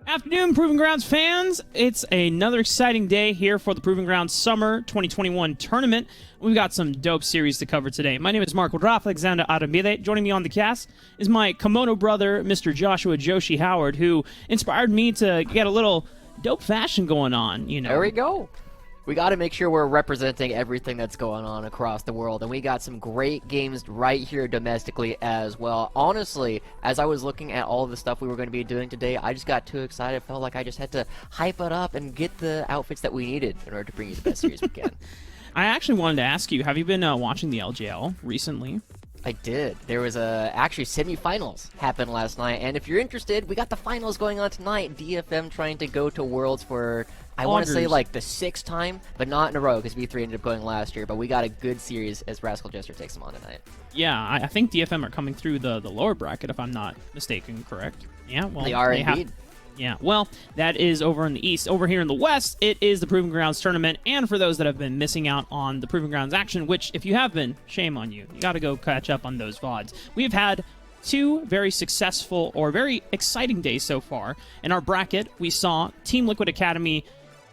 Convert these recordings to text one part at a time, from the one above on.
Afternoon, Proving Grounds fans. It's another exciting day here for the Proving Grounds Summer 2021 tournament. We've got some dope series to cover today. My name is Mark Woodruff, Alexander Arambide. Joining me on the cast is my kimono brother, Mr. Joshua Joshi Howard, who inspired me to get a little dope fashion going on, you know. There we go. We got to make sure we're representing everything that's going on across the world, and we got some great games right here domestically as well. Honestly, as I was looking at all of the stuff we were going to be doing today, I just got too excited. Felt like I just had to hype it up and get the outfits that we needed in order to bring you the best series we can. I actually wanted to ask you, have you been watching the LGL recently? I did. There was actually semifinals happened last night, and if you're interested, we got the finals going on tonight. DFM trying to go to Worlds for, I want to say like the 6th time, but not in a row because V3 ended up going last year. But we got a good series as Rascal Jester takes them on tonight. Yeah, I think DFM are coming through the lower bracket, if I'm not mistaken, correct? Yeah, well, they are indeed. Yeah, well, that is over in the East. Over here in the West, it is the Proving Grounds tournament, and for those that have been missing out on the Proving Grounds action, which, if you have been, shame on you. You got to go catch up on those VODs. We've had two very successful or very exciting days so far. In our bracket, we saw Team Liquid Academy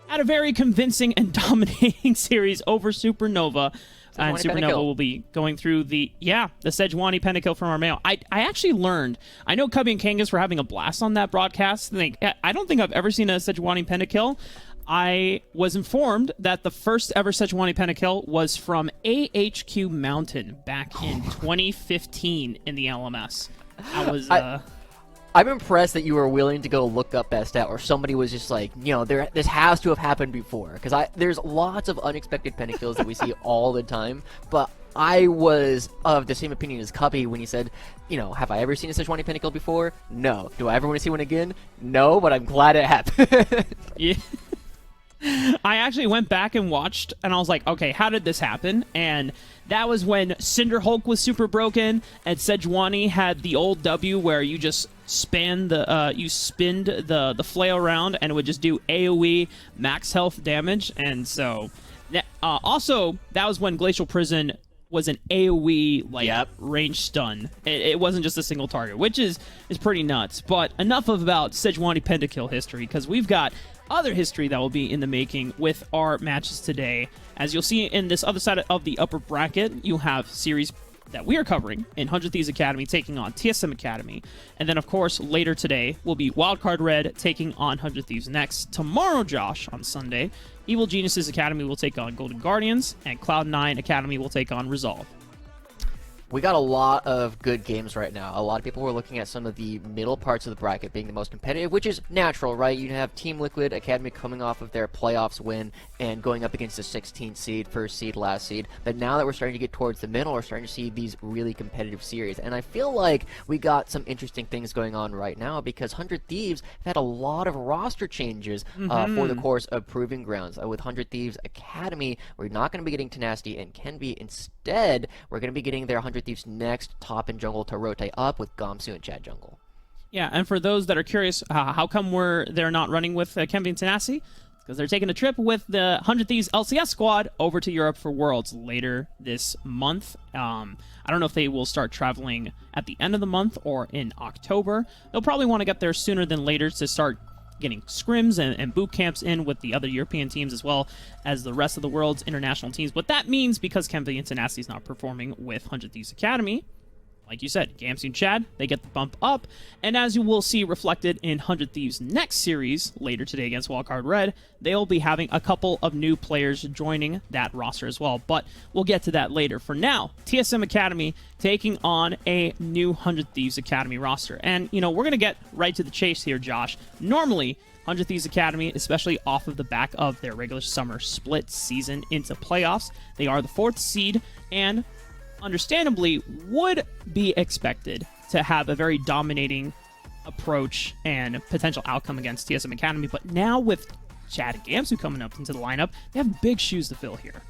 at a very convincing and dominating series over Supernova. And Supernova will be going through the Sejuani pentakill from Armeo. I actually learned, I know Cubby and Kangas were having a blast on that broadcast. I don't think I've ever seen a Sejuani pentakill. I was informed that the first ever Sejuani pentakill was from AHQ Mountain back in 2015 in the LMS. I'm impressed that you were willing to go look up best out, or somebody was just like, you know, this has to have happened before. Because there's lots of unexpected pentakills that we see all the time, but I was of the same opinion as Cubby when he said, you know, have I ever seen a Sejuani pentakill before? No. Do I ever want to see one again? No, but I'm glad it happened. Yeah. I actually went back and watched, and I was like, okay, how did this happen? And that was when Cinder Hulk was super broken, and Sejuani had the old W where you just spin the flail around, and it would just do AoE max health damage. And so, also, that was when Glacial Prison was an AoE range stun. It wasn't just a single target, which is pretty nuts. But enough about Sejuani pentakill history, because we've got other history that will be in the making with our matches today. As you'll see in this other side of the upper bracket, you have series that we are covering in 100 Thieves Academy taking on TSM Academy. And then, of course, later today will be Wildcard Red taking on 100 Thieves Next. Tomorrow, Josh, on Sunday, Evil Geniuses Academy will take on Golden Guardians, and Cloud9 Academy will take on Resolve. We got a lot of good games right now. A lot of people were looking at some of the middle parts of the bracket being the most competitive, which is natural, right? You have Team Liquid Academy coming off of their playoffs win and going up against the 16th seed, first seed, last seed. But now that we're starting to get towards the middle, we're starting to see these really competitive series. And I feel like we got some interesting things going on right now because 100 Thieves have had a lot of roster changes for the course of Proving Grounds. With 100 Thieves Academy, we're not going to be getting Tenacity and Kenby. Instead, we're going to be getting their 100 Thieves Next top and jungle to rotate up with Gamsu and Chad jungle. Yeah, and for those that are curious, how come they're not running with Kenby and Tenacity? Because they're taking a trip with the 100 Thieves LCS squad over to Europe for Worlds later this month. I don't know if they will start traveling at the end of the month or in October. They'll probably want to get there sooner than later to start getting scrims and boot camps in with the other European teams as well as the rest of the world's international teams. But that means because Kenby and Tenacity is not performing with 100 Thieves Academy, like you said, Gamsu and Chad, they get the bump up. And as you will see reflected in 100 Thieves' next series later today against Wildcard Red, they'll be having a couple of new players joining that roster as well. But we'll get to that later. For now, TSM Academy taking on a new 100 Thieves Academy roster. And, you know, we're going to get right to the chase here, Josh. Normally, 100 Thieves Academy, especially off of the back of their regular summer split season into playoffs, they are the 4th seed and understandably would be expected to have a very dominating approach and potential outcome against TSM Academy. But now with Chad and Gamsu coming up into the lineup, they have big shoes to fill here.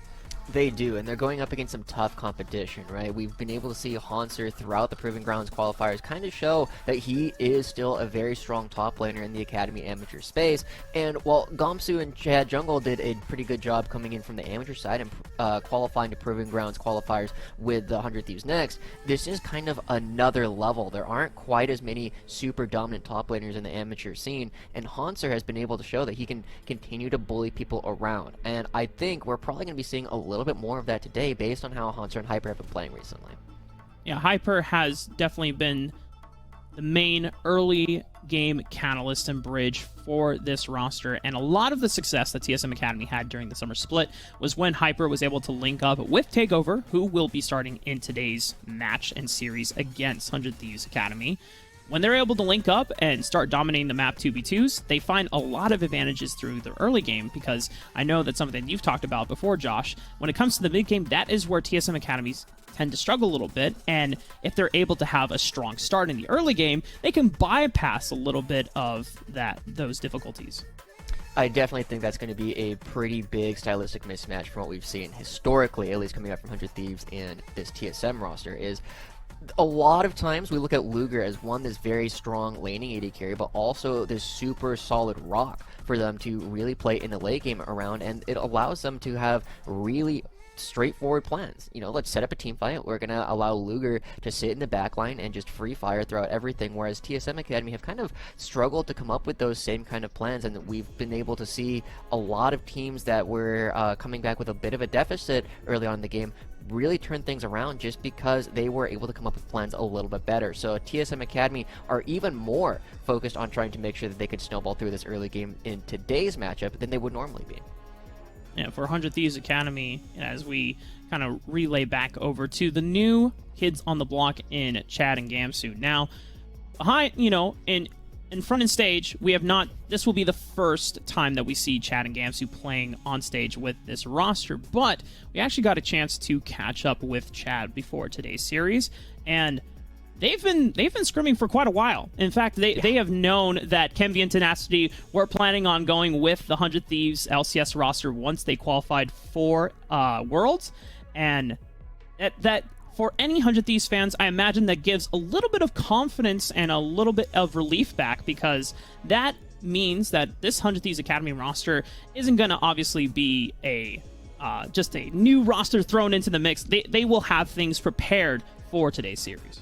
They do, and they're going up against some tough competition, right? We've been able to see Hanser throughout the Proving Grounds qualifiers kind of show that he is still a very strong top laner in the Academy amateur space. And while Gomsu and Chad Jungle did a pretty good job coming in from the amateur side and qualifying to Proving Grounds qualifiers with the 100 Thieves next, this is kind of another level. There aren't quite as many super dominant top laners in the amateur scene, and Hanser has been able to show that he can continue to bully people around. And I think we're probably going to be seeing a little bit more of that today based on how Hanser and Hyper have been playing recently. Yeah, Hyper has definitely been the main early game catalyst and bridge for this roster, and a lot of the success that TSM Academy had during the summer split was when Hyper was able to link up with Takeover, who will be starting in today's match and series against 100 Thieves Academy. When they're able to link up and start dominating the map 2v2s, they find a lot of advantages through the early game, because I know that's something you've talked about before, Josh. When it comes to the mid game, that is where TSM Academies tend to struggle a little bit, and if they're able to have a strong start in the early game, they can bypass a little bit of those difficulties. I definitely think that's going to be a pretty big stylistic mismatch from what we've seen historically, at least coming up from 100 Thieves in this TSM roster, is a lot of times we look at Luger as one that's very strong laning AD carry, but also this super solid rock for them to really play in the late game around, and it allows them to have really straightforward plans. You know, let's set up a team fight. We're going to allow Luger to sit in the back line and just free fire throughout everything, whereas TSM Academy have kind of struggled to come up with those same kind of plans, and we've been able to see a lot of teams that were coming back with a bit of a deficit early on in the game really turn things around just because they were able to come up with plans a little bit better. So TSM Academy are even more focused on trying to make sure that they could snowball through this early game in today's matchup than they would normally be. Yeah, for 100 Thieves Academy, as we kind of relay back over to the new kids on the block in Chad and Gamsu. Now, behind, in front and stage, we have not. This will be the first time that we see Chad and Gamsu playing on stage with this roster, but we actually got a chance to catch up with Chad before today's series, and they've been scrimming for quite a while. In fact, they have known that Kenvi and Tenacity were planning on going with the 100 Thieves LCS roster once they qualified for Worlds, and that for any 100 Thieves fans, I imagine that gives a little bit of confidence and a little bit of relief back, because that means that this 100 Thieves Academy roster isn't going to obviously be just a new roster thrown into the mix. They will have things prepared for today's series.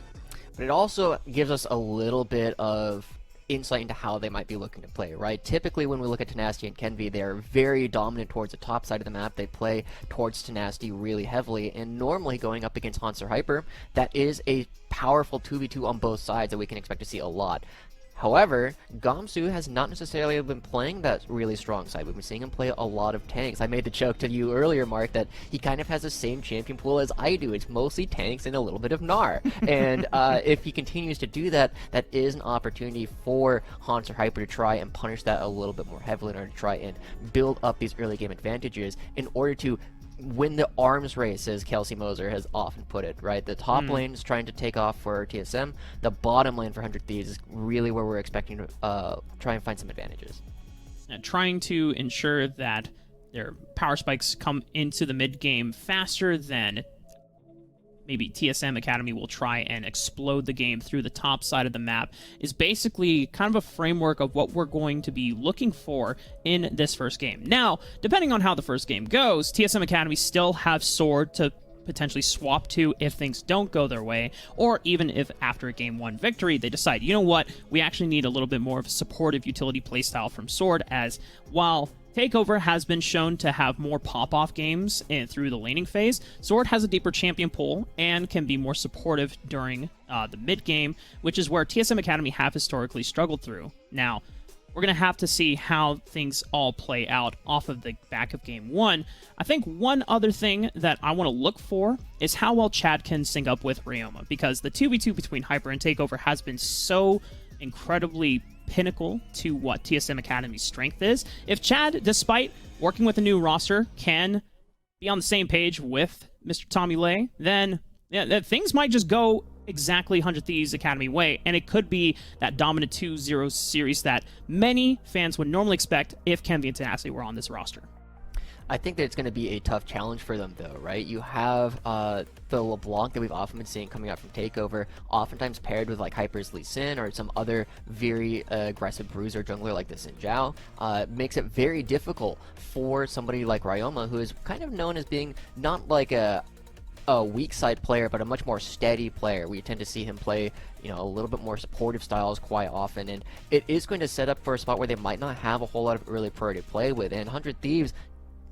But it also gives us a little bit of insight into how they might be looking to play, right? Typically, when we look at Tenacity and Kenvi, they're very dominant towards the top side of the map. They play towards Tenacity really heavily, and normally going up against Hanser Hyper, that is a powerful 2v2 on both sides that we can expect to see a lot. However, Gamsu has not necessarily been playing that really strong side. We've been seeing him play a lot of tanks. I made the joke to you earlier, Mark, that he kind of has the same champion pool as I do. It's mostly tanks and a little bit of Gnar. And if he continues to do that, that is an opportunity for Hanser Hyper to try and punish that a little bit more heavily in order to try and build up these early game advantages in order to win the arms race, as Kelsey Moser has often put it, right? The top lane is trying to take off for TSM. The bottom lane for 100 Thieves is really where we're expecting to try and find some advantages. And trying to ensure that their power spikes come into the mid game faster than maybe TSM Academy will try and explode the game through the top side of the map is basically kind of a framework of what we're going to be looking for in this first game. Now, depending on how the first game goes, TSM Academy still have Sword to potentially swap to if things don't go their way, or even if after a game 1 victory they decide, you know what, we actually need a little bit more of a supportive utility playstyle from Sword, as while Takeover has been shown to have more pop-off games through the laning phase, Sword has a deeper champion pool and can be more supportive during the mid-game, which is where TSM Academy have historically struggled through. Now, we're going to have to see how things all play out off of the back of Game 1. I think one other thing that I want to look for is how well Chad can sync up with Ryoma, because the 2v2 between Hyper and Takeover has been so incredibly pinnacle to what TSM Academy's strength is. If Chad, despite working with a new roster, can be on the same page with Mr. Tommy Lay, then things might just go exactly 100 Thieves Academy way, and it could be that dominant 2-0 series that many fans would normally expect if Kenvi and Tenacity were on this roster. I think that it's going to be a tough challenge for them, though, right? You have the LeBlanc that we've often been seeing coming out from Takeover, oftentimes paired with like Hyper's Lee Sin or some other very aggressive bruiser jungler like the Xin Zhao. Makes it very difficult for somebody like Ryoma, who is kind of known as being not like a weak side player, but a much more steady player. We tend to see him play, a little bit more supportive styles quite often, and it is going to set up for a spot where they might not have a whole lot of early priority to play with. And 100 Thieves,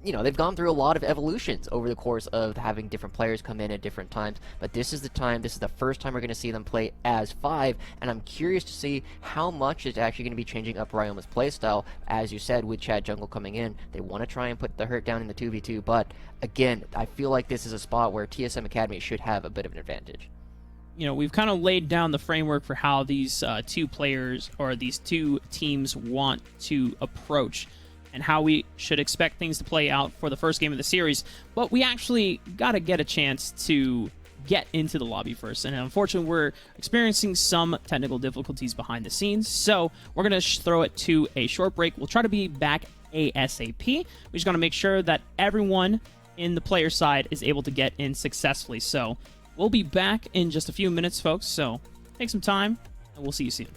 they've gone through a lot of evolutions over the course of having different players come in at different times, but this is the first time we're going to see them play as 5, and I'm curious to see how much is actually going to be changing up Ryoma's playstyle. As you said, with Chad Jungle coming in, they want to try and put the hurt down in the 2v2, but again, I feel like this is a spot where TSM Academy should have a bit of an advantage. We've kind of laid down the framework for how these two players or these two teams want to approach and how we should expect things to play out for the first game of the series, but we actually got to get a chance to get into the lobby first, and unfortunately we're experiencing some technical difficulties behind the scenes, so we're going to throw it to a short break. We'll try to be back ASAP. We just got to make sure that everyone in the player side is able to get in successfully, so we'll be back in just a few minutes, folks, so take some time, and we'll see you soon.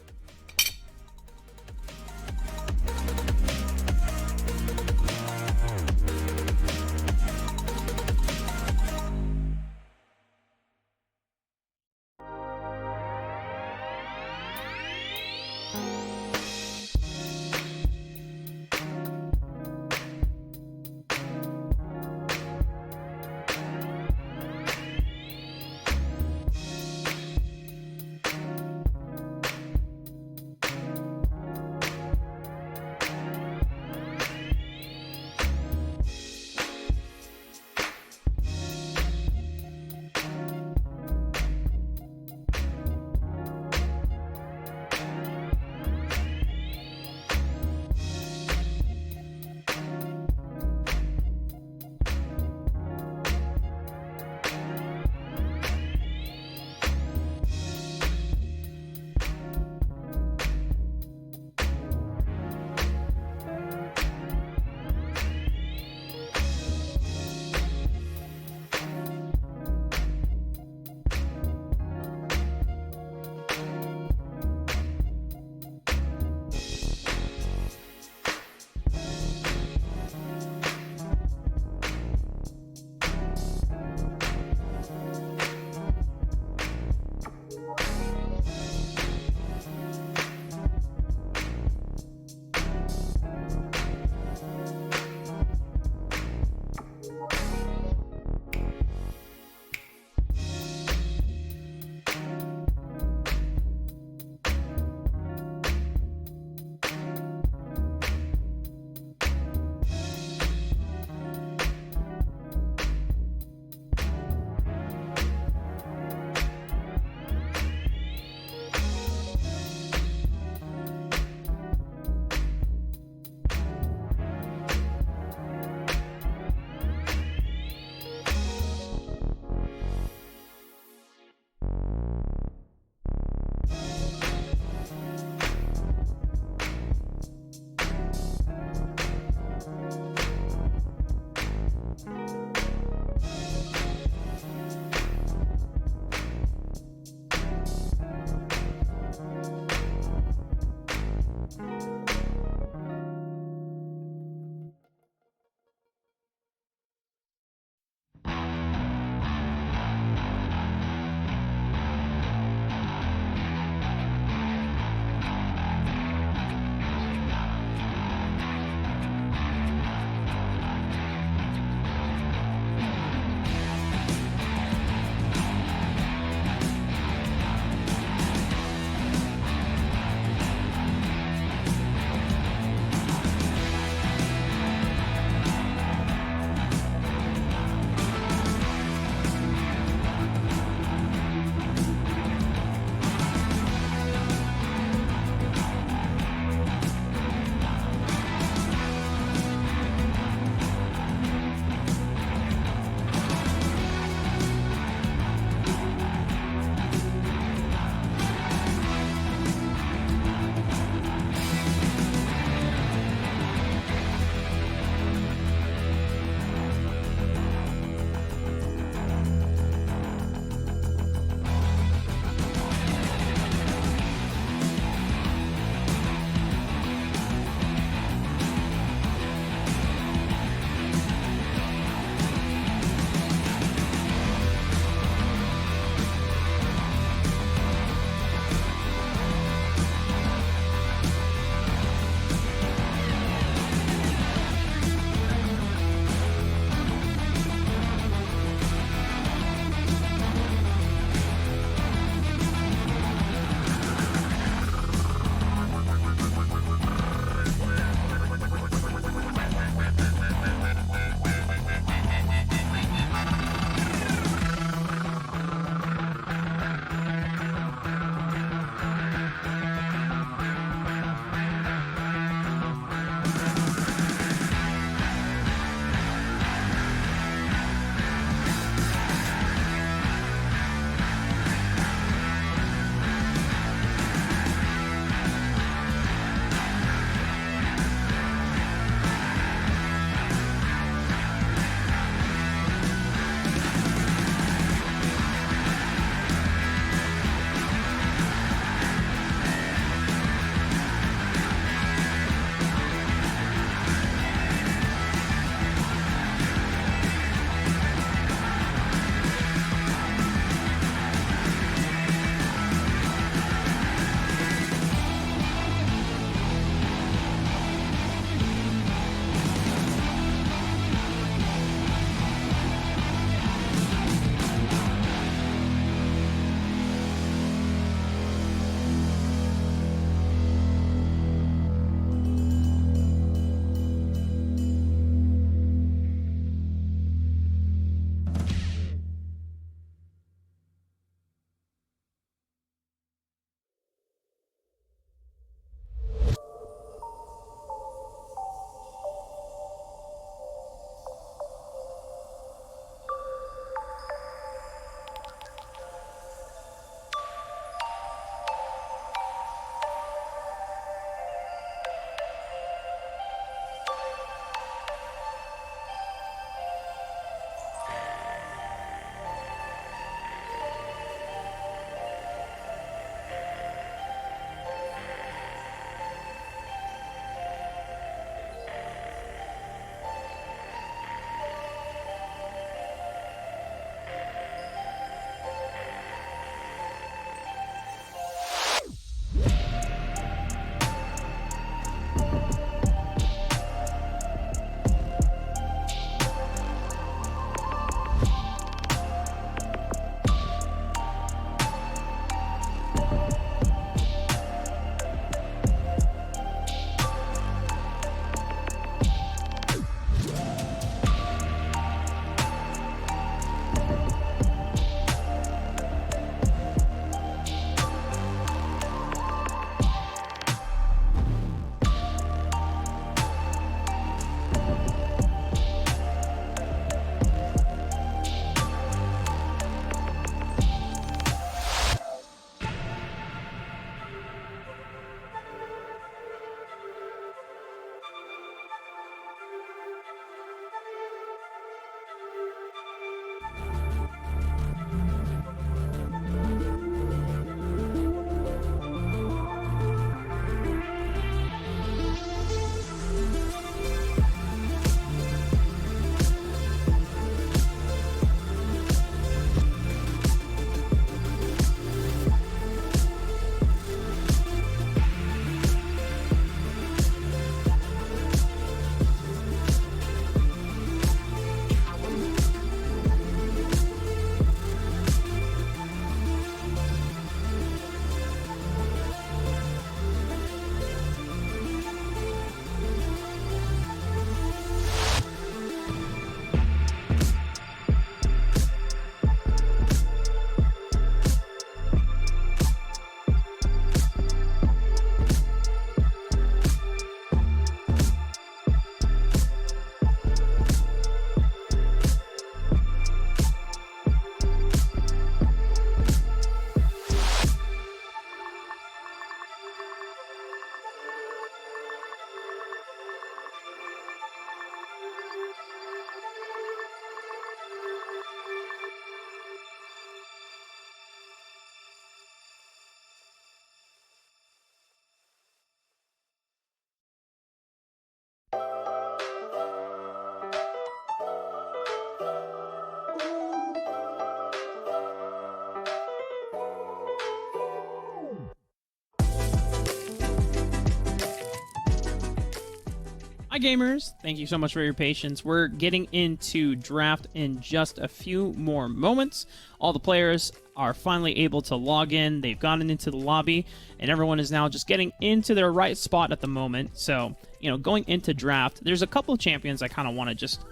Hi gamers, thank you so much for your patience. We're getting into draft in just a few more moments. All the players are finally able to log in. They've gotten into the lobby, and everyone is now just getting into their right spot at the moment. So, going into draft, there's a couple of champions I kind of want to just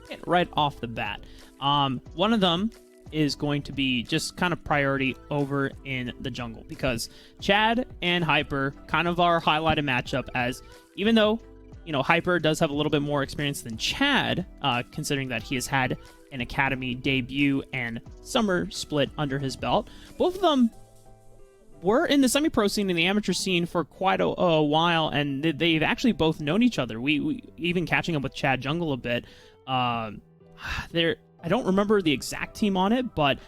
hit right off the bat. One of them is going to be just kind of priority over in the jungle, because Chad and Hyper kind of are highlighted matchup, as even though Hyper does have a little bit more experience than Chad, considering that he has had an academy debut and summer split under his belt. Both of them were in the semi-pro scene and the amateur scene for quite a while, and they've actually both known each other. We even catching up with Chad Jungle a bit. I don't remember the exact team on it, but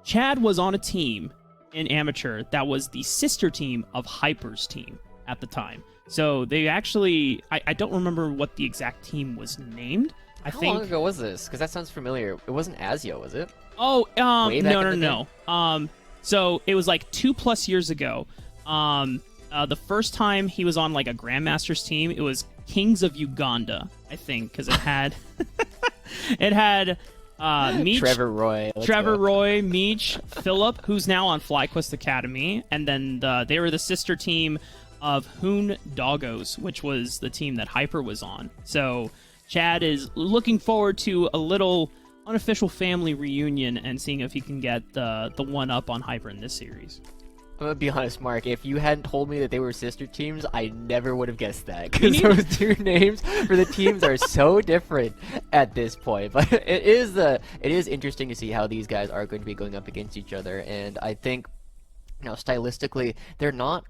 Chad was on a team in amateur that was the sister team of Hyper's team at the time. So they actually, I don't remember what the exact team was named. How long ago was this? Because that sounds familiar. It wasn't Asio, was it? Oh, no. So it was like 2+ years ago. The first time he was on like a Grandmaster's team, it was Kings of Uganda, I think, because it had Meech, Trevor Roy, Meech, Philip, who's now on FlyQuest Academy, and then they were the sister team of Hoon Doggos, which was the team that Hyper was on. So Chad is looking forward to a little unofficial family reunion and seeing if he can get the one up on Hyper in this series. I'm gonna be honest, Mark. If you hadn't told me that they were sister teams, I never would have guessed that. Because those two names for the teams are so different at this point. But it is interesting to see how these guys are going to be going up against each other. And I think, stylistically, they're not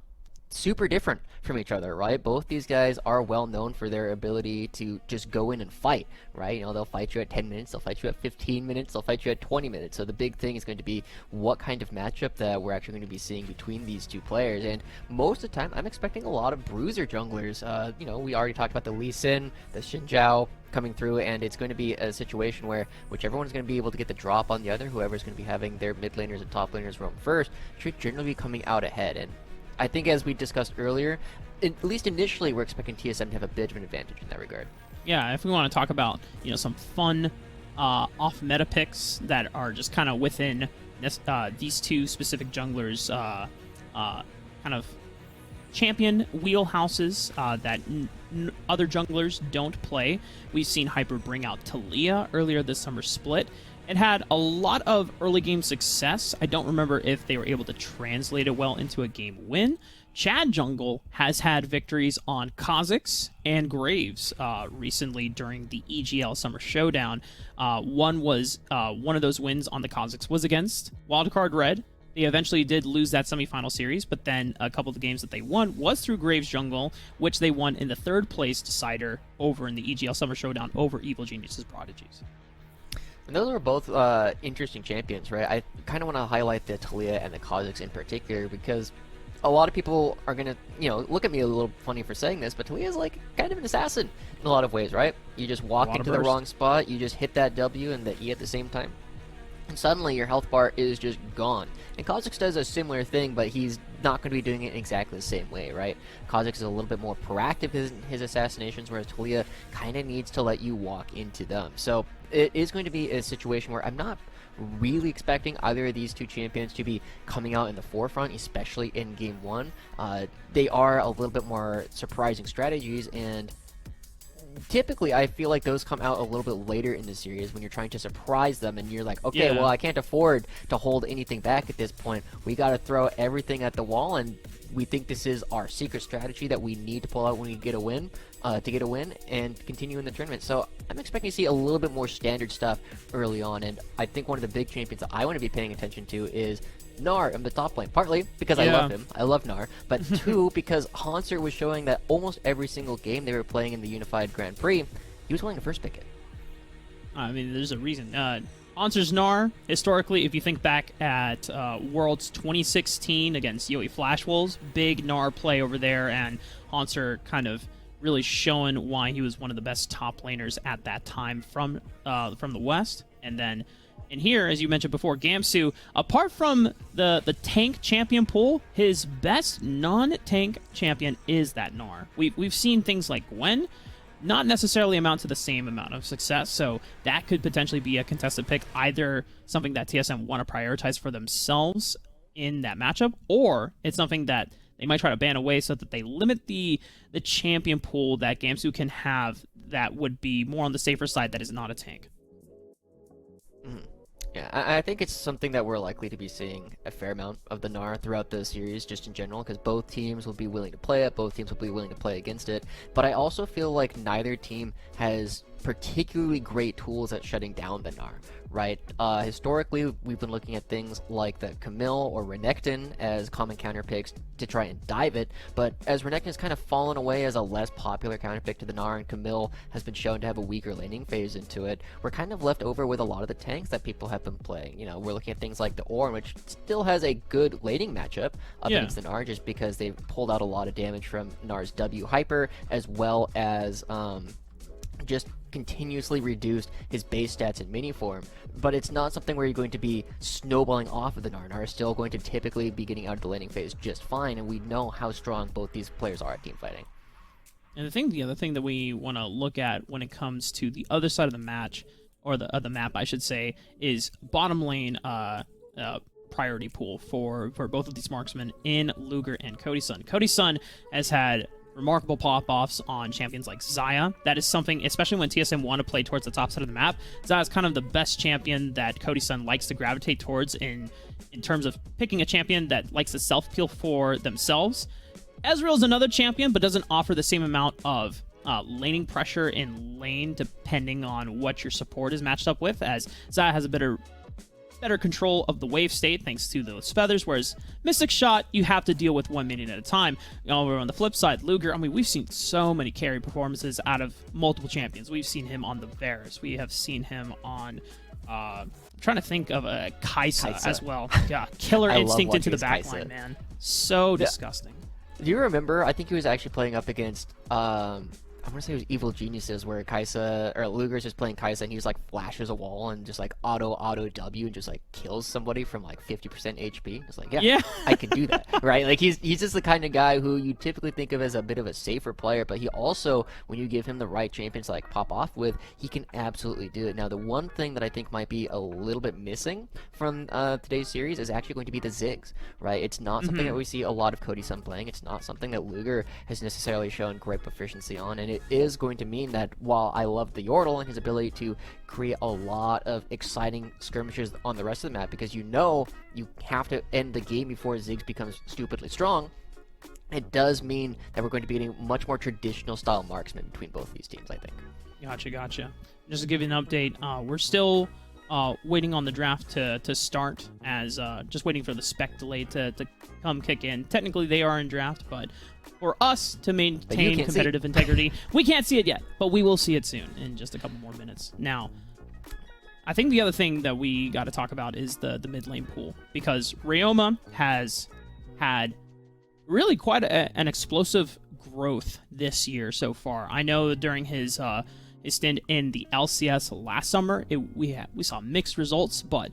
super different from each other, right? Both these guys are well known for their ability to just go in and fight, right? They'll fight you at 10 minutes, they'll fight you at 15 minutes, they'll fight you at 20 minutes. So the big thing is going to be what kind of matchup that we're actually going to be seeing between these two players. And most of the time, I'm expecting a lot of bruiser junglers. We already talked about the Lee Sin, the Xin Zhao coming through, and it's going to be a situation where whichever one's going to be able to get the drop on the other, whoever's going to be having their mid laners and top laners roam first, should generally be coming out ahead. And I think, as we discussed earlier, at least initially, we're expecting TSM to have a bit of an advantage in that regard. Yeah, if we want to talk about some fun off-meta picks that are just kind of within this, these two specific junglers' kind of champion wheelhouses that other junglers don't play. We've seen Hyper bring out Talia earlier this summer split. It had a lot of early game success. I don't remember if they were able to translate it well into a game win. Chad Jungle has had victories on Kha'Zix and Graves recently during the EGL Summer Showdown. One of those wins on the Kha'Zix was against Wildcard Red. They eventually did lose that semifinal series, but then a couple of the games that they won was through Graves Jungle, which they won in the third place decider over in the EGL Summer Showdown over Evil Genius's Prodigies. And those are both interesting champions, right? I kind of want to highlight the Talia and the Kha'Zix in particular, because a lot of people are going to, look at me a little funny for saying this, but Talia's like kind of an assassin in a lot of ways, right? You just walk into the wrong spot, you just hit that W and the E at the same time, and suddenly your health bar is just gone. And Kha'Zix does a similar thing, but he's not going to be doing it in exactly the same way, right? Kha'Zix is a little bit more proactive in his assassinations, whereas Talia kind of needs to let you walk into them. So it is going to be a situation where I'm not really expecting either of these two champions to be coming out in the forefront, especially in Game 1. They are a little bit more surprising strategies, and typically I feel like those come out a little bit later in the series when you're trying to surprise them and you're like, okay, well, I can't afford to hold anything back at this point. We got to throw everything at the wall, and we think this is our secret strategy that we need to pull out when we get a win, and continue in the tournament. So I'm expecting to see a little bit more standard stuff early on, and I think one of the big champions that I want to be paying attention to is Gnar in the top lane, partly because I love him. I love Gnar, but two, because Hanser was showing that almost every single game they were playing in the Unified Grand Prix, he was willing to first pick it. I mean, there's a reason. Hanser's Gnar, historically, if you think back at Worlds 2016 against Yoey Flash Wolves, big Gnar play over there, and Hanser kind of really showing why he was one of the best top laners at that time from the West. And then in here, as you mentioned before, Gamsu, apart from the tank champion pool, his best non-tank champion is that Gnar. We've seen things like Gwen, not necessarily amount to the same amount of success. So that could potentially be a contested pick, either something that TSM want to prioritize for themselves in that matchup, or it's something that they might try to ban away so that they limit the champion pool that Gamsu can have that would be more on the safer side that is not a tank. Yeah, I think it's something that we're likely to be seeing a fair amount of the Gnar throughout the series, just in general, because both teams will be willing to play it, both teams will be willing to play against it, but I also feel like neither team has particularly great tools at shutting down the Gnar, right? Historically, we've been looking at things like the Camille or Renekton as common counter picks to try and dive it, but as Renekton has kind of fallen away as a less popular counter pick to the Gnar, and Camille has been shown to have a weaker laning phase into it, we're kind of left over with a lot of the tanks that people have been playing. You know, we're looking at things like the Ornn, which still has a good laning matchup up against the Gnar, just because they've pulled out a lot of damage from Gnar's W hyper, as well as just continuously reduced his base stats in mini form, but it's not something where you're going to be snowballing off of the Gnar. Gnar is still going to typically be getting out of the laning phase just fine, and we know how strong both these players are at team fighting. And the other thing that we want to look at when it comes to the other side of the match, or the map, I should say, is bottom lane priority pool for both of these marksmen in Luger and Cody Sun. Cody Sun has had remarkable pop-offs on champions like Xayah. That is something, especially when TSM want to play towards the top side of the map, Xayah is kind of the best champion that Cody Sun likes to gravitate towards in terms of picking a champion that likes to self-peel for themselves. Ezreal's another champion, but doesn't offer the same amount of laning pressure in lane depending on what your support is matched up with, as Xayah has a better control of the wave state thanks to those feathers, whereas Mystic Shot, you have to deal with 1 minion at a time. Over on the flip side, Luger, I mean, we've seen so many carry performances out of multiple champions. We've seen him on the Varus. We have seen him on, I'm trying to think of a Kai'Sa as well. Yeah, killer instinct into the backline, man. So disgusting. Do you remember, I think he was actually playing up against, I want to say it was Evil Geniuses, where Kai'Sa, or Luger's just playing Kai'Sa, and he just like flashes a wall and just like auto W and just like kills somebody from like 50% HP. It's like, yeah, I can do that, right? Like he's just the kind of guy who you typically think of as a bit of a safer player, but he also, when you give him the right champions to like pop off with, he can absolutely do it. Now, the one thing that I think might be a little bit missing from today's series is actually going to be the Ziggs, right? It's not something that we see a lot of Cody Sun playing. It's not something that Luger has necessarily shown great proficiency on, and it is going to mean that while I love the Yordle and his ability to create a lot of exciting skirmishes on the rest of the map, because you know you have to end the game before Ziggs becomes stupidly strong, it does mean that we're going to be getting much more traditional style marksmen between both of these teams, I think. Gotcha. Just to give you an update, we're still waiting on the draft to start, as just waiting for the spec delay to come kick in. Technically, they are in draft, but for us to maintain competitive integrity, we can't see it yet, but we will see it soon in just a couple more minutes. Now, I think the other thing that we got to talk about is the mid lane pool, because Ryoma has had really quite an explosive growth this year so far. I know during his stint in the LCS last summer, we saw mixed results, but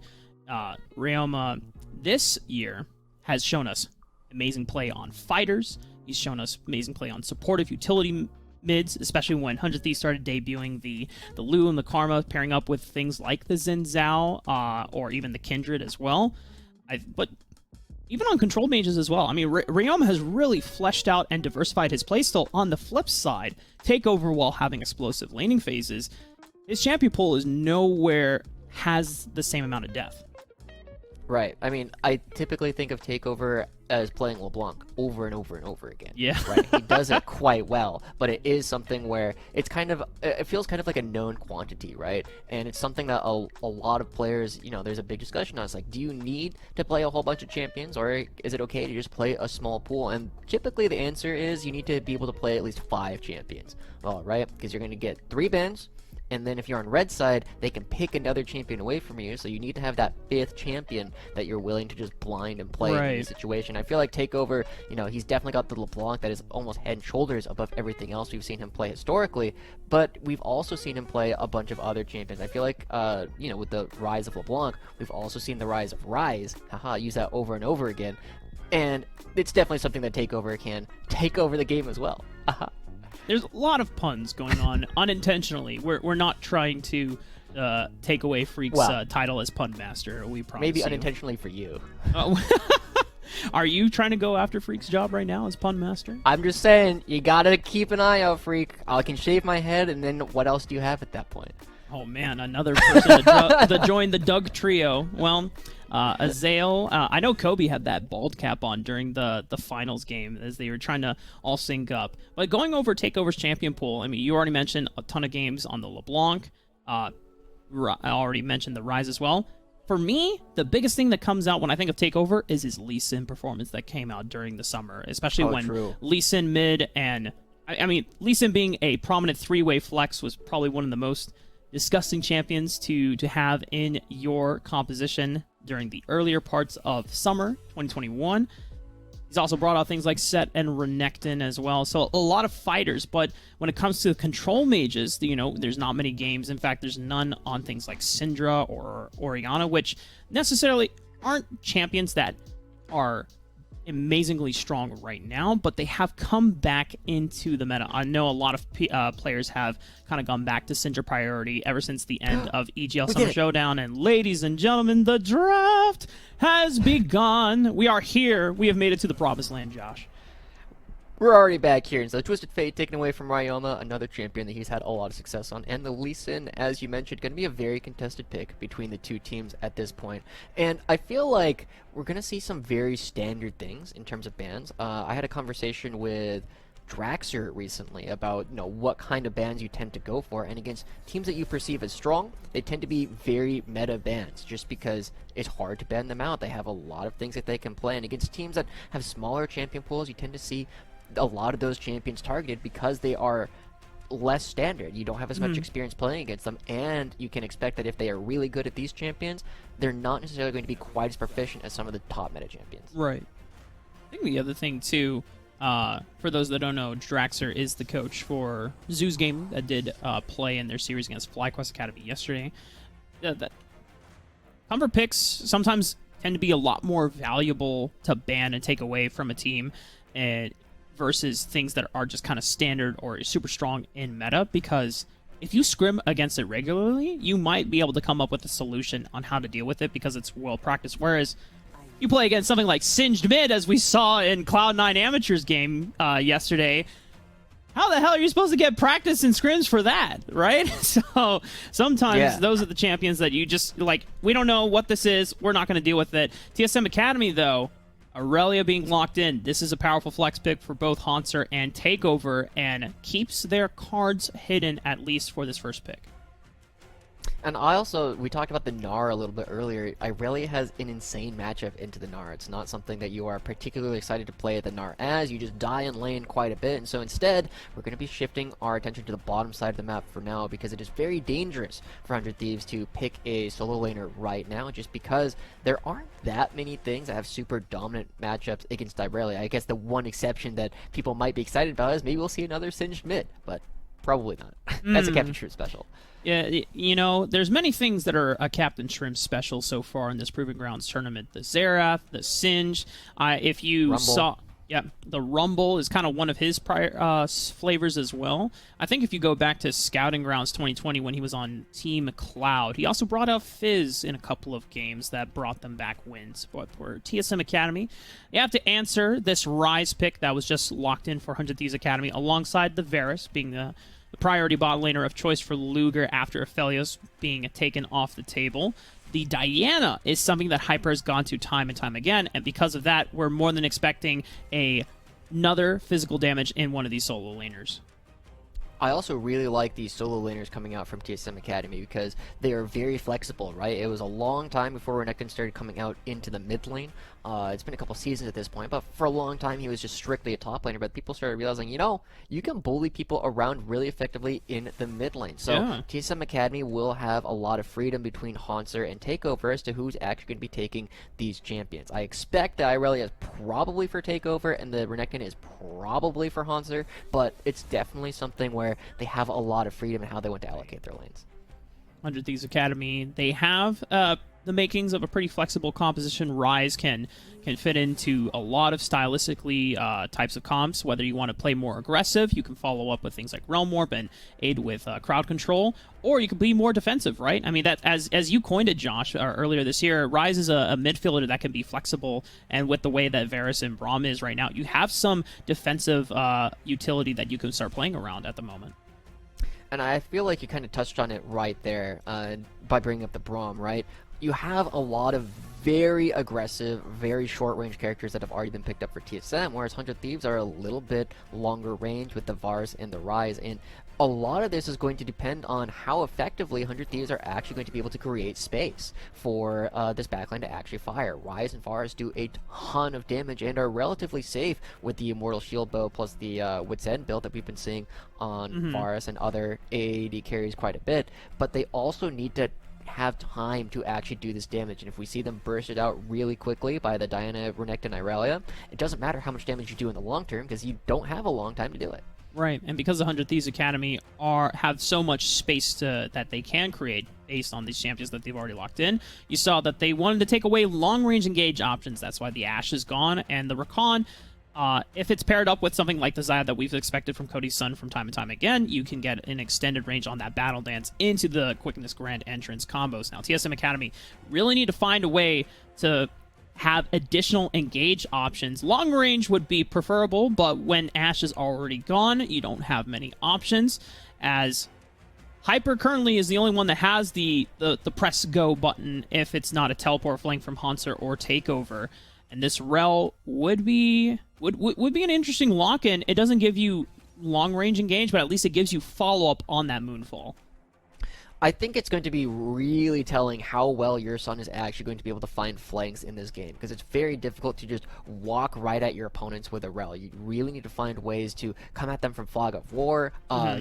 Ryoma this year has shown us amazing play on fighters. He's shown us amazing play on supportive utility mids, especially when 100 Thieves started debuting the Lu and the Karma, pairing up with things like the Xin Zhao, or even the Kindred as well. But even on controlled mages as well. I mean, Ryoma has really fleshed out and diversified his playstyle. On the flip side, Takeover, while having explosive laning phases, his champion pool is nowhere has the same amount of depth. Right. I mean, I typically think of Takeover as playing LeBlanc over and over and over again. Yeah. Right. He does it quite well, but it is something where it feels kind of like a known quantity, right? And it's something that a lot of players, there's a big discussion on. It's like, do you need to play a whole bunch of champions, or is it okay to just play a small pool? And typically the answer is you need to be able to play at least 5 champions. Well, right? Because you're going to get 3 bans. And then if you're on red side, they can pick another champion away from you, so you need to have that 5th champion that you're willing to just blind and play in any situation. I feel like Takeover, he's definitely got the LeBlanc that is almost head and shoulders above everything else we've seen him play historically, but we've also seen him play a bunch of other champions. I feel like, with the rise of LeBlanc, we've also seen the rise of Ryze, use that over and over again, and it's definitely something that Takeover can take over the game as well. There's a lot of puns going on unintentionally. We're not trying to take away Freak's title as pun master. We promise. Maybe you. unintentionally for you. Oh. Are you trying to go after Freak's job right now as pun master? I'm just saying, you gotta keep an eye out, Freak. I can shave my head, and then what else do you have at that point? Oh man, another person to join the Doug trio. Well, Azael, I know Kobe had that bald cap on during the finals game as they were trying to all sync up. But going over TakeOver's champion pool, I mean, you already mentioned a ton of games on the LeBlanc. I already mentioned the Rise as well. For me, the biggest thing that comes out when I think of TakeOver is his Lee Sin performance that came out during the summer, especially when Lee Sin mid and I mean, Lee Sin being a prominent three-way flex was probably one of the most disgusting champions to have in your composition during the earlier parts of summer 2021. He's also brought out things like Set and Renekton as well. So a lot of fighters, but when it comes to the control mages, you know, there's not many games. In fact, there's none on things like Syndra or Orianna, which necessarily aren't champions that are amazingly strong right now, but they have come back into the meta. I know a lot of players have kind of gone back to Syndra priority ever since the end of EGL Summer Showdown, and ladies and gentlemen, the draft has begun. We are here. We have made it to the promised land, Josh. We're already back here, and so Twisted Fate taken away from Ryoma, another champion that he's had a lot of success on, and the Lee Sin, as you mentioned, going to be a very contested pick between the two teams at this point. And I feel like we're going to see some very standard things in terms of bans. I had a conversation with Draxer recently about, you know, what kind of bans you tend to go for, and against teams that you perceive as strong, they tend to be very meta bans just because it's hard to ban them out. They have a lot of things that they can play, and against teams that have smaller champion pools, you tend to see a lot of those champions targeted because they are less standard. You don't have as much experience playing against them, and you can expect that if they are really good at these champions, they're not necessarily going to be quite as proficient as some of the top meta champions. Right. I think the other thing too, for those that don't know, Draxer is the coach for Zeus Game that did play in their series against FlyQuest Academy yesterday. Comfort picks sometimes tend to be a lot more valuable to ban and take away from a team, and versus things that are just kind of standard or super strong in meta, because if you scrim against it regularly, you might be able to come up with a solution on how to deal with it because it's well practiced. Whereas you play against something like Singed Mid, as we saw in Cloud9 Amateurs game yesterday, how the hell are you supposed to get practice in scrims for that, right? So sometimes those are the champions that you just, like, we don't know what this is, we're not going to deal with it. TSM Academy, though, Aurelia being locked in. This is a powerful flex pick for both Haunter and TakeOver, and keeps their cards hidden at least for this first pick. And I also, we talked about the Gnar a little bit earlier. Aurelia has an insane matchup into the Gnar. It's not something that you are particularly excited to play at the Gnar as. You just die in lane quite a bit. And so instead, we're going to be shifting our attention to the bottom side of the map for now, because it is very dangerous for 100 Thieves to pick a solo laner right now, just because there aren't that many things that have super dominant matchups against Aurelia. I guess the one exception that people might be excited about is maybe we'll see another Singed Mid, but probably not. That's a Captain Shroot special. Yeah, you know, there's many things that are a Captain Shrimp special so far in this Proving Grounds tournament. The Xerath, the Singe. If you Rumble. saw... Yeah, the Rumble is kind of one of his prior flavors as well. I think if you go back to Scouting Grounds 2020 when he was on Team Cloud, he also brought out Fizz in a couple of games that brought them back wins. But for TSM Academy, you have to answer this Rise pick that was just locked in for 100 Thieves Academy alongside the Varus being the priority bot laner of choice for Luger after Aphelios being taken off the table. The Diana is something that Hyper has gone to time and time again, and because of that, we're more than expecting another physical damage in one of these solo laners. I also really like these solo laners coming out from TSM Academy because they are very flexible, right? It was a long time before Renekton started coming out into the mid lane. It's been a couple seasons at this point, but for a long time he was just strictly a top laner, but people started realizing, you know, you can bully people around really effectively in the mid lane. So TSM Academy will have a lot of freedom between Haunter and TakeOver as to who's actually going to be taking these champions. I expect that Irelia is probably for TakeOver and the Renekton is probably for Haunter, but it's definitely something where they have a lot of freedom in how they want to allocate their lanes. 100 Thieves Academy, they have the makings of a pretty flexible composition. Rise can fit into a lot of stylistically types of comps. Whether you want to play more aggressive, you can follow up with things like Realm Warp and aid with crowd control, or you can be more defensive, right? I mean, that as you coined it, Josh, earlier this year, Rise is a midfielder that can be flexible, and with the way that Varus and Braum is right now, you have some defensive utility that you can start playing around at the moment. And I feel like you kind of touched on it right there by bringing up the Braum, right? You have a lot of very aggressive, very short-range characters that have already been picked up for TSM, whereas 100 Thieves are a little bit longer range with the Varus and the Rise, and a lot of this is going to depend on how effectively 100 Thieves are actually going to be able to create space for this backline to actually fire. Rise and Varus do a ton of damage and are relatively safe with the Immortal Shield bow plus the Wit's End build that we've been seeing on Varus and other AAD carries quite a bit, but they also need to have time to actually do this damage, and if we see them burst it out really quickly by the Diana, Renekton, Irelia, it doesn't matter how much damage you do in the long term because you don't have a long time to do it. Right, and because the 100 Thieves Academy have so much space that they can create based on these champions that they've already locked in, you saw that they wanted to take away long-range engage options. That's why the Ashe is gone, and the Rakan, if it's paired up with something like the Xayah that we've expected from Cody's Sun from time and time again, you can get an extended range on that Battle Dance into the Quickness Grand Entrance combos. Now, TSM Academy really need to find a way to have additional engage options. Long range would be preferable, but when Ashe is already gone, you don't have many options, as Hyper currently is the only one that has the press go button if it's not a teleport flank from Hanser or Takeover. And this Rel would be an interesting lock-in. It doesn't give you long-range engage, but at least it gives you follow-up on that Moonfall. I think it's going to be really telling how well your Sun is actually going to be able to find flanks in this game, because it's very difficult to just walk right at your opponents with a Rel. You really need to find ways to come at them from Flag of War,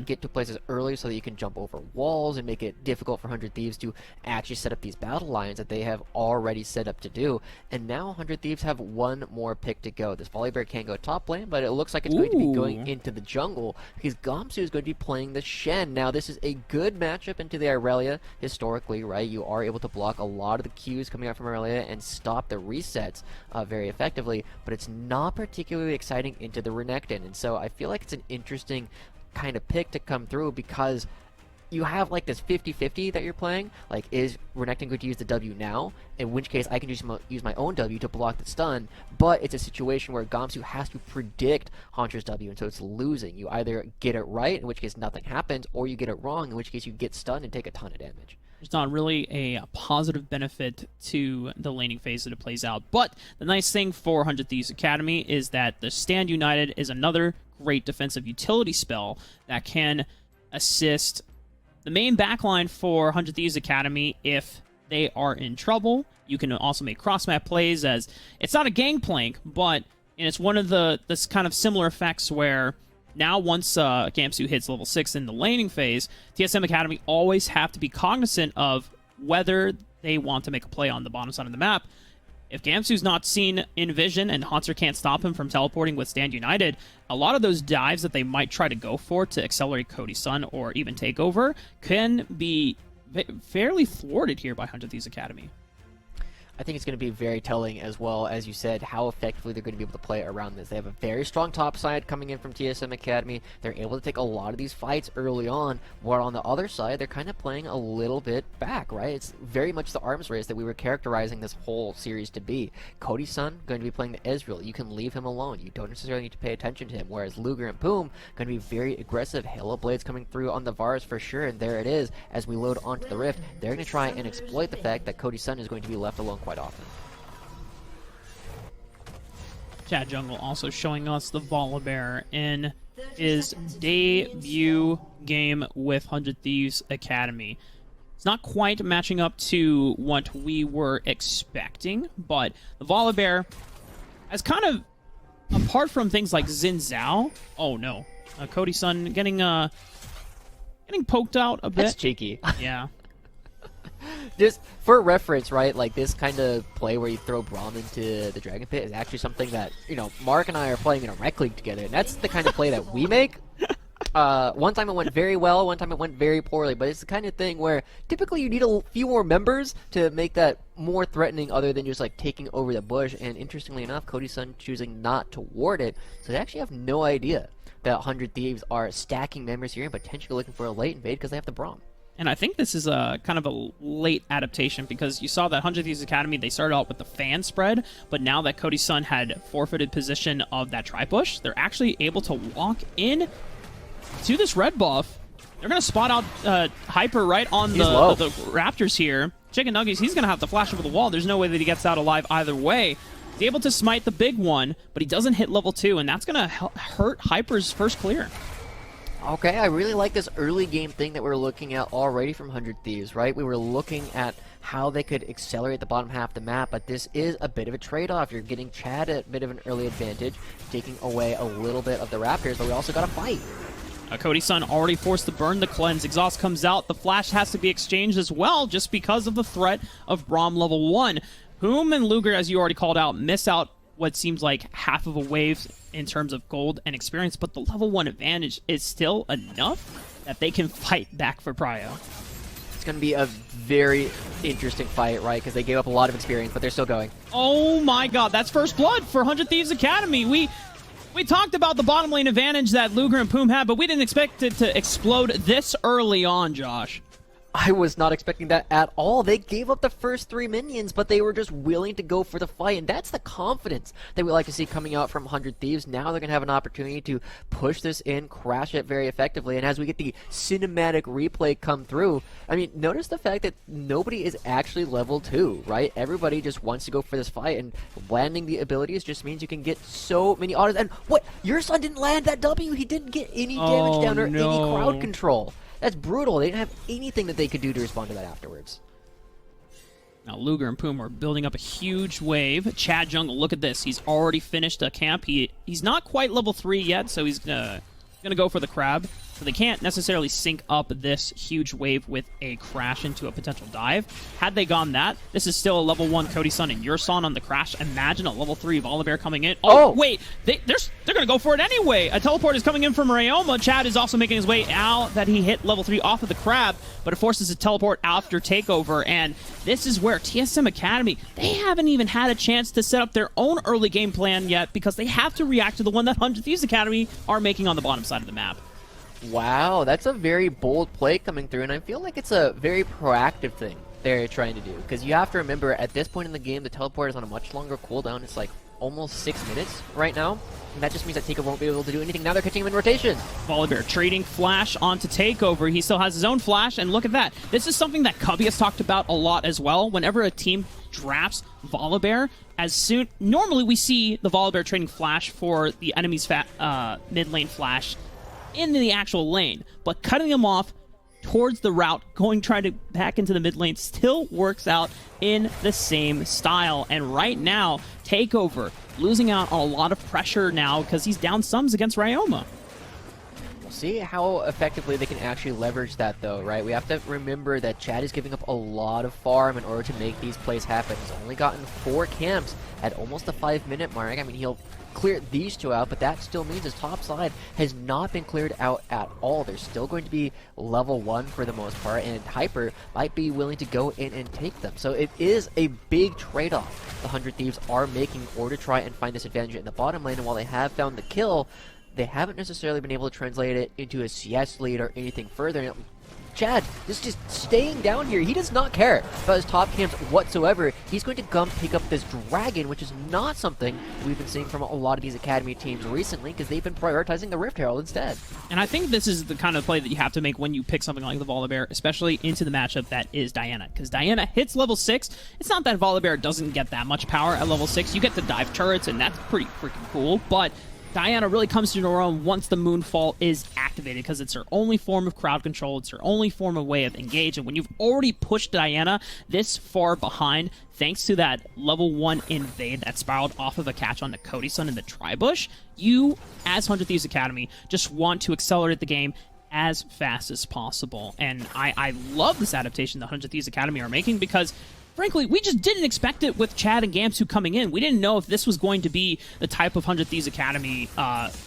get to places early so that you can jump over walls and make it difficult for 100 Thieves to actually set up these battle lines that they have already set up to do. And now 100 Thieves have one more pick to go. This Volibear can go top lane, but it looks like it's going to be going into the jungle, because Gamsu is going to be playing the Shen. Now, this is a good matchup into the Irelia historically, right? You are able to block a lot of the Qs coming out from Irelia and stop the resets very effectively, but it's not particularly exciting into the Renekton, and so I feel like it's an interesting kind of pick to come through, because you have like this 50-50 that you're playing. Like, is Renekton going to use the W now? In which case, I can just use my own W to block the stun. But it's a situation where Gamsu has to predict Haunter's W, and so it's losing. You either get it right, in which case nothing happens, or you get it wrong, in which case you get stunned and take a ton of damage. There's not really a positive benefit to the laning phase that it plays out. But the nice thing for 100 Thieves Academy is that the Stand United is another great defensive utility spell that can assist the main backline for 100 Thieves Academy if they are in trouble. You can also make cross-map plays, as it's not a gangplank, and it's one of this kind of similar effects where now once Gamsu hits level 6 in the laning phase, TSM Academy always have to be cognizant of whether they want to make a play on the bottom side of the map. If Gamsu's not seen in vision and Hanser can't stop him from teleporting with Stand United, a lot of those dives that they might try to go for to accelerate Cody's Sun or even Takeover can be fairly thwarted here by 100 Thieves Academy. I think it's going to be very telling, as well, as you said, how effectively they're going to be able to play around this. They have a very strong top side coming in from TSM Academy. They're able to take a lot of these fights early on, while on the other side, they're kind of playing a little bit back, right? It's very much the arms race that we were characterizing this whole series to be. Cody's Son going to be playing the Ezreal. You can leave him alone. You don't necessarily need to pay attention to him, whereas Luger and Boom going to be very aggressive. Halo Blades coming through on the Varus for sure, and there it is. As we load onto the Rift, they're going to try and exploit the fact that Cody's Son is going to be left alone quite often. Chat Jungle also showing us the Volibear in his debut game with 100 Thieves Academy. It's not quite matching up to what we were expecting, but the Volibear has kind of, apart from things like Xin Zhao, oh no, Cody's Son getting poked out a bit. That's cheeky. Yeah. Just for reference, right, like this kind of play where you throw Braum into the Dragon Pit is actually something that, Mark and I are playing in a rec league together, and that's the kind of play that we make. One time it went very well, one time it went very poorly, but it's the kind of thing where typically you need a few more members to make that more threatening other than just like taking over the bush. And interestingly enough, Cody's son choosing not to ward it, so they actually have no idea that 100 Thieves are stacking members here and potentially looking for a late invade because they have the Braum. And I think this is a kind of a late adaptation because you saw that 100 Thieves Academy, they started out with the fan spread, but now that Cody's son had forfeited position of that tri-bush, they're actually able to walk in to this red buff. They're going to spot out Hyper right on the Raptors here. Chicken Nuggets, he's going to have to flash over the wall. There's no way that he gets out alive either way. He's able to smite the big one, but he doesn't hit level 2, and that's going to hurt Hyper's first clear. Okay, I really like this early game thing that we're looking at already from 100 Thieves, right? We were looking at how they could accelerate the bottom half of the map, but this is a bit of a trade-off. You're getting Chad a bit of an early advantage, taking away a little bit of the Raptors, but we also got to fight. Cody's son already forced to burn the cleanse. Exhaust comes out. The flash has to be exchanged as well just because of the threat of Braum level 1. Whom and Luger, as you already called out, miss out what seems like half of a wave in terms of gold and experience, but the level 1 advantage is still enough that they can fight back for Prio. It's going to be a very interesting fight, right? Because they gave up a lot of experience, but they're still going. Oh my god, that's first blood for 100 Thieves Academy. We talked about the bottom lane advantage that Luger and Poom had, but we didn't expect it to explode this early on, Josh. I was not expecting that at all. They gave up the first 3 minions, but they were just willing to go for the fight, and that's the confidence that we like to see coming out from 100 Thieves. Now they're going to have an opportunity to push this in, crash it very effectively, and as we get the cinematic replay come through, I mean, notice the fact that nobody is actually level 2, right? Everybody just wants to go for this fight, and landing the abilities just means you can get so many autos. And what? Your son didn't land that W. He didn't get any damage down or any crowd control. That's brutal. They didn't have anything that they could do to respond to that afterwards. Now, Luger and Poom are building up a huge wave. Chad Jungle, look at this. He's already finished a camp. He's not quite level 3 yet, so he's going to go for the crab. So they can't necessarily sync up this huge wave with a crash into a potential dive. Had they gone that, this is still a level 1 Cody Sun and your son on the crash. Imagine a level 3 Volibear coming in. Oh, wait. They're going to go for it anyway. A teleport is coming in from Ryoma. Chad is also making his way out that he hit level 3 off of the crab, but it forces a teleport after takeover. And this is where TSM Academy, they haven't even had a chance to set up their own early game plan yet because they have to react to the one that 100 Thieves Academy are making on the bottom side of the map. Wow, that's a very bold play coming through, and I feel like it's a very proactive thing they're trying to do. Because you have to remember, at this point in the game, the teleport is on a much longer cooldown. It's like almost 6 minutes right now. And that just means that Takeover won't be able to do anything. Now they're catching him in rotation. Volibear trading flash onto Takeover. He still has his own flash, and look at that. This is something that Cubby has talked about a lot as well. Whenever a team drafts Volibear, normally we see the Volibear trading flash for the enemy's mid lane flash in the actual lane, but cutting them off towards the route, back into the mid lane still works out in the same style. And right now, Takeover losing out on a lot of pressure now because he's down sums against Ryoma. We'll see how effectively they can actually leverage that though, right? We have to remember that Chad is giving up a lot of farm in order to make these plays happen. He's only gotten 4 camps at almost the 5-minute mark. I mean, he'll clear these 2 out, but that still means his top side has not been cleared out at all. They're still going to be level 1 for the most part, and Hyper might be willing to go in and take them. So it is a big trade-off the 100 Thieves are making in order to try and find this advantage in the bottom lane, and while they have found the kill, they haven't necessarily been able to translate it into a CS lead or anything further. Chad is just staying down here. He does not care about his top camps whatsoever. He's going to come pick up this dragon, which is not something we've been seeing from a lot of these academy teams recently because they've been prioritizing the Rift Herald instead. And I think this is the kind of play that you have to make when you pick something like the Volibear, especially into the matchup that is Diana. Because Diana hits level 6. It's not that Volibear doesn't get that much power at level 6. You get the dive turrets, and that's pretty freaking cool, but Diana really comes to her own once the Moonfall is activated because it's her only form of crowd control. It's her only form of way of engage. And when you've already pushed Diana this far behind, thanks to that level 1 invade that spiraled off of a catch on the Cody Sun in the Tri-Bush, you, as 100 Thieves Academy, just want to accelerate the game as fast as possible. And I love this adaptation the 100 Thieves Academy are making because frankly, we just didn't expect it with Chad and Gamsu coming in. We didn't know if this was going to be the type of 100 Thieves Academy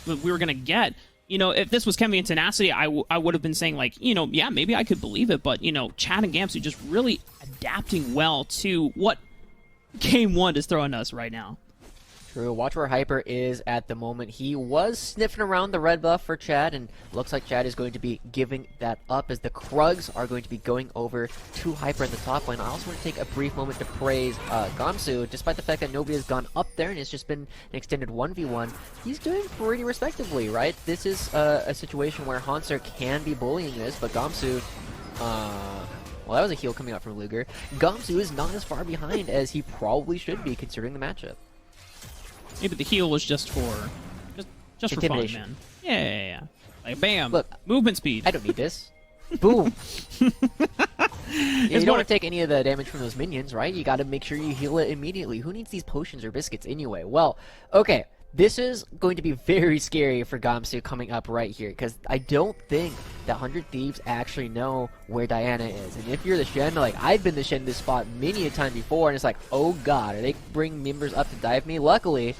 we were going to get. you know, if this was Kemi and Tenacity, I would have been saying, like, you know, yeah, maybe I could believe it, but, you know, Chad and Gamsu just really adapting well to what Game 1 is throwing us right now. True. Watch where Hyper is at the moment. He was sniffing around the red buff for Chad, and looks like Chad is going to be giving that up as the Krugs are going to be going over to Hyper in the top lane. I also want to take a brief moment to praise Gamsu. Despite the fact that nobody has gone up there and it's just been an extended 1v1, he's doing pretty respectively, right? This is a situation where Hanser can be bullying this, but Gamsu... well, that was a heal coming out from Luger. Gamsu is not as far behind as he probably should be considering the matchup. Maybe the heal was just for just for fun, man. Yeah. Like, bam. Look, movement speed. I don't need this. Boom. You don't want to take any of the damage from those minions, right? You got to make sure you heal it immediately. Who needs these potions or biscuits anyway? Well, okay. This is going to be very scary for Gamsu coming up right here, because I don't think that 100 Thieves actually know where Diana is. And if you're the Shen, like, I've been the Shen in this spot many a time before, and it's like, oh god, are they bringing members up to dive me? Luckily,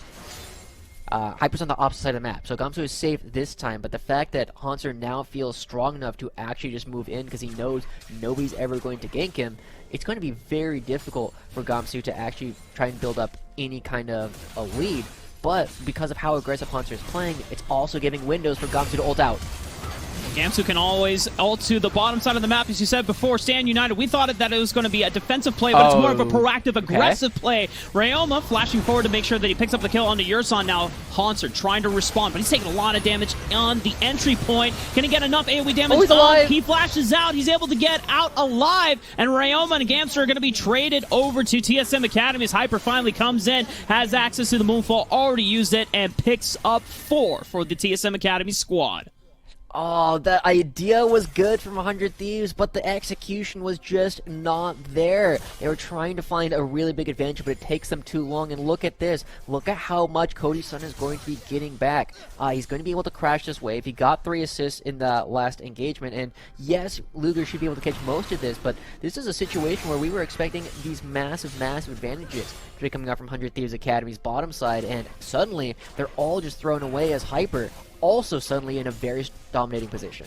Hyper's on the opposite side of the map, so Gamsu is safe this time, but the fact that Hanser now feels strong enough to actually just move in because he knows nobody's ever going to gank him, it's going to be very difficult for Gamsu to actually try and build up any kind of a lead. But because of how aggressive Hanser is playing, it's also giving windows for Gamsu to ult out. Gamsu can always ult to the bottom side of the map, as you said before. Stand United, we thought that it was going to be a defensive play, but it's more of a proactive, aggressive play. Ryoma flashing forward to make sure that he picks up the kill onto Yurson now. Hanser trying to respond, but he's taking a lot of damage on the entry point. Can he get enough AoE damage? Oh, he's alive. He flashes out. He's able to get out alive, and Ryoma and Gamsu are going to be traded over to TSM Academy as Hyper finally comes in, has access to the Moonfall, already used it, and picks up 4 for the TSM Academy squad. Oh, the idea was good from 100 Thieves, but the execution was just not there. They were trying to find a really big advantage, but it takes them too long. And look at this. Look at how much Cody's son is going to be getting back. He's going to be able to crash this wave. He got 3 assists in the last engagement. And yes, Luger should be able to catch most of this, but this is a situation where we were expecting these massive advantages to be coming out from 100 Thieves Academy's bottom side. And suddenly, they're all just thrown away as Hyper also suddenly in a very dominating position.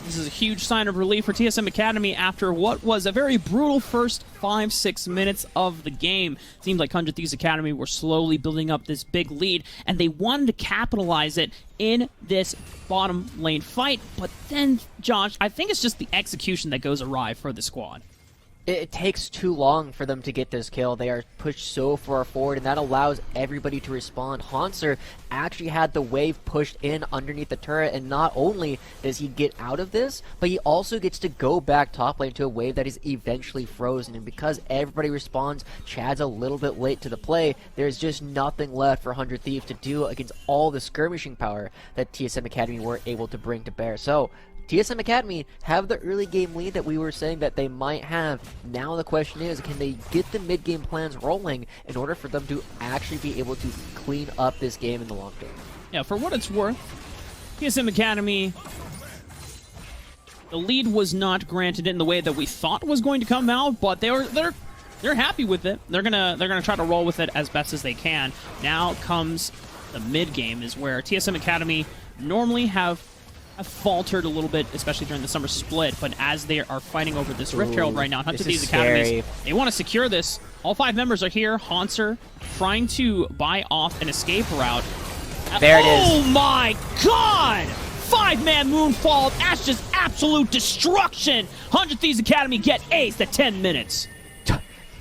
This is a huge sign of relief for TSM Academy after what was a very brutal first 5-6 minutes of the game. It seemed like 100 Thieves Academy were slowly building up this big lead, and they wanted to capitalize it in this bottom lane fight. But then, Josh, I think it's just the execution that goes awry for the squad. It takes too long for them to get this kill. They are pushed so far forward, and that allows everybody to respond. Hanser actually had the wave pushed in underneath the turret, and not only does he get out of this, but he also gets to go back top lane to a wave that is eventually frozen. And because everybody responds, Chad's a little bit late to the play, there's just nothing left for 100 Thieves to do against all the skirmishing power that TSM Academy were able to bring to bear. So TSM Academy have the early game lead that we were saying that they might have. Now the question is, can they get the mid game plans rolling in order for them to actually be able to clean up this game in the long term? Yeah, for what it's worth, TSM Academy, the lead was not granted in the way that we thought was going to come out, but they're happy with it. They're gonna try to roll with it as best as they can. Now comes the mid game, is where TSM Academy normally have faltered a little bit, especially during the summer split, but as they are fighting over this Rift Herald right now, 100 Thieves Academies, they want to secure this. All 5 members are here. Hanser trying to buy off an escape route. There it is. Oh my god! 5-man Moonfall, that's just absolute destruction! 100 Thieves Academy get aced at 10 minutes.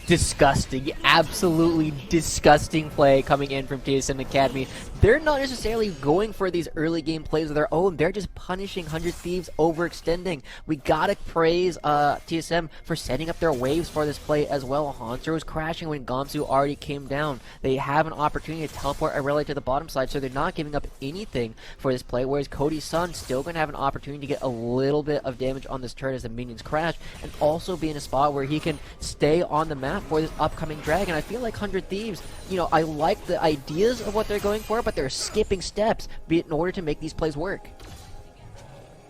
Disgusting, absolutely disgusting play coming in from TSM Academy. They're not necessarily going for these early game plays of their own. They're just punishing 100 Thieves overextending. We gotta praise TSM for setting up their waves for this play as well. Hanser was crashing when Gamsu already came down. They have an opportunity to teleport a relic to the bottom side, so they're not giving up anything for this play, whereas Cody's son still gonna have an opportunity to get a little bit of damage on this turret as the minions crash, and also be in a spot where he can stay on the map for this upcoming drag. And I feel like 100 Thieves, you know, I like the ideas of what they're going for, but they're skipping steps in order to make these plays work.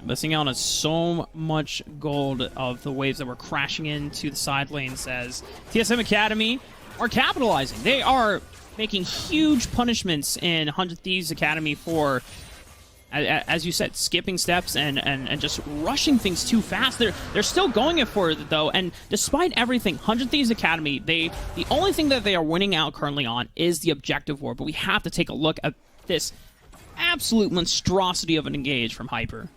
Missing out on so much gold of the waves that were crashing into the side lanes as TSM Academy are capitalizing. They are making huge punishments in 100 Thieves Academy for as you said, skipping steps and just rushing things too fast. They're still going it for it though, and despite everything, 100 Thieves Academy, the only thing that they are winning out currently on is the objective war. But we have to take a look at this absolute monstrosity of an engage from Hyper.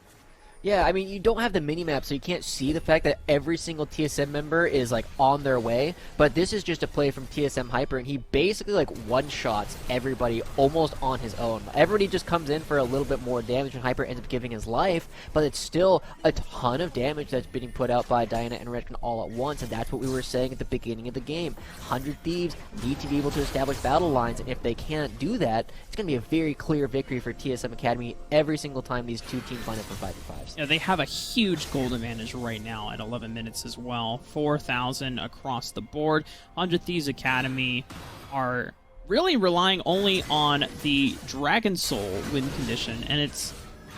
Yeah, I mean, you don't have the minimap, so you can't see the fact that every single TSM member is, like, on their way. But this is just a play from TSM Hyper, and he basically, like, one-shots everybody almost on his own. Everybody just comes in for a little bit more damage, and Hyper ends up giving his life. But it's still a ton of damage that's being put out by Diana and Redkin all at once, and that's what we were saying at the beginning of the game. 100 Thieves need to be able to establish battle lines, and if they can't do that, it's going to be a very clear victory for TSM Academy every single time these two teams line up for 5v5s. Yeah, they have a huge gold advantage right now at 11 minutes as well. 4,000 across the board. 100 Thieves Academy are really relying only on the Dragon Soul win condition, and it's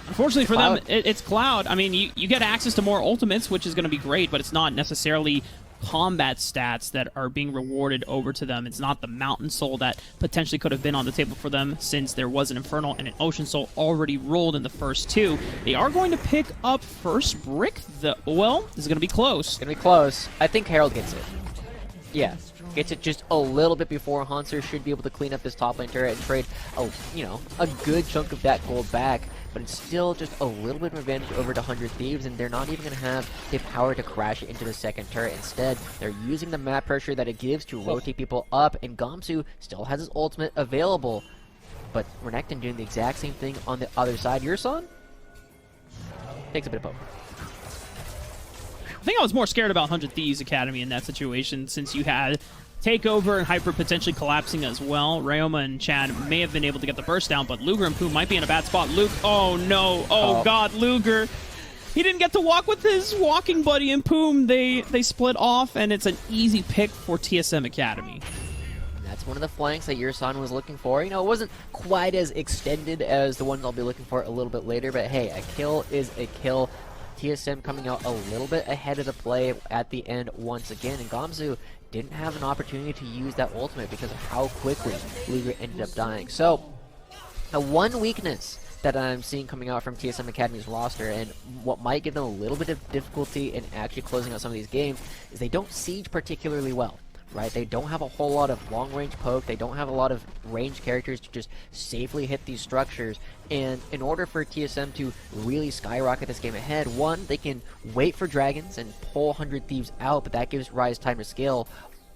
unfortunately for them, it's Cloud. I mean, you get access to more ultimates, which is going to be great, but it's not necessarily combat stats that are being rewarded over to them. It's not the Mountain Soul that potentially could have been on the table for them, since there was an Infernal and an Ocean Soul already rolled in the first two. They are going to pick up first brick. Well, this is going to be close. It's going to be close. I think Herald gets it. Yeah, gets it just a little bit before. Hanser should be able to clean up his top lane turret and trade a good chunk of that gold back. But it's still just a little bit of advantage over to 100 Thieves, and they're not even going to have the power to crash it into the second turret. Instead, they're using the map pressure that it gives to rotate people up, and Gamsu still has his ultimate available. But Renekton doing the exact same thing on the other side. Yurson takes a bit of poke. I think I was more scared about 100 Thieves Academy in that situation, since you had Takeover and Hyper potentially collapsing as well. Ryoma and Chad may have been able to get the burst down, but Luger and Poo might be in a bad spot. Luke, oh no, oh god, Luger. He didn't get to walk with his walking buddy in Poom. They split off, and it's an easy pick for TSM Academy. That's one of the flanks that Yurson was looking for. You know, it wasn't quite as extended as the ones I'll be looking for a little bit later, but hey, a kill is a kill. TSM coming out a little bit ahead of the play at the end once again, and Gamsu didn't have an opportunity to use that ultimate because of how quickly Luger ended up dying. So, the one weakness that I'm seeing coming out from TSM Academy's roster, and what might give them a little bit of difficulty in actually closing out some of these games, is they don't siege particularly well. Right? They don't have a whole lot of long-range poke. They don't have a lot of ranged characters to just safely hit these structures. And in order for TSM to really skyrocket this game ahead, one, they can wait for dragons and pull 100 Thieves out, but that gives Rise time to scale.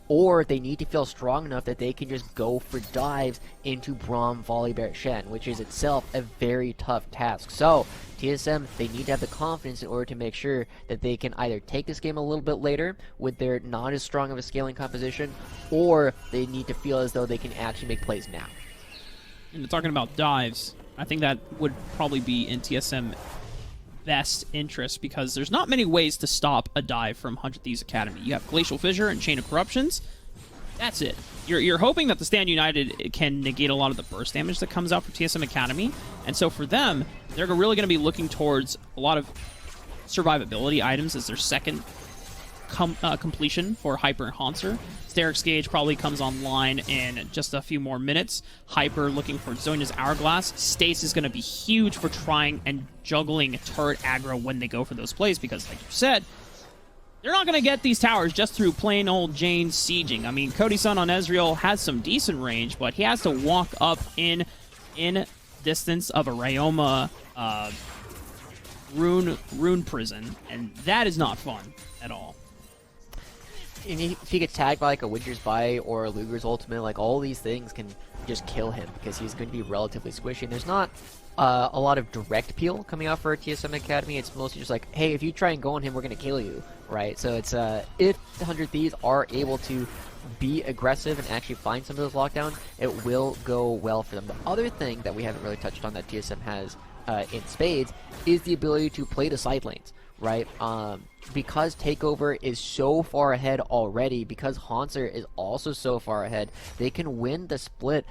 Or they need to feel strong enough that they can just go for dives into Braum, Volibear, Shen, which is itself a very tough task. So, TSM, they need to have the confidence in order to make sure that they can either take this game a little bit later with their not as strong of a scaling composition, or they need to feel as though they can actually make plays now. And talking about dives, I think that would probably be in TSM best interest, because there's not many ways to stop a dive from 100 Thieves Academy. You have Glacial Fissure and Chain of Corruptions. That's it. You're hoping that the Stand United can negate a lot of the burst damage that comes out for TSM Academy, and so for them, they're really going to be looking towards a lot of survivability items as their second completion for Hyper and Hanser. Steric's Gauge probably comes online in just a few more minutes. Hyper looking for Zonya's Hourglass. Stace is going to be huge for trying and juggling turret aggro when they go for those plays, because, like you said, they're not going to get these towers just through plain old Jane sieging. I mean, Cody-san on Ezreal has some decent range, but he has to walk up in distance of a Ryoma rune prison, and that is not fun at all. And if he gets tagged by like a Winter's Bite or a Luger's ultimate, like all these things can just kill him because he's going to be relatively squishy. And there's not a lot of direct peel coming out for TSM Academy. It's mostly just like, hey, if you try and go on him, we're going to kill you, right? So it's if the 100 Thieves are able to be aggressive and actually find some of those lockdowns, it will go well for them. The other thing that we haven't really touched on that TSM has in spades is the ability to play the side lanes, right? Because Takeover is so far ahead already, because Hanser is also so far ahead, they can win the split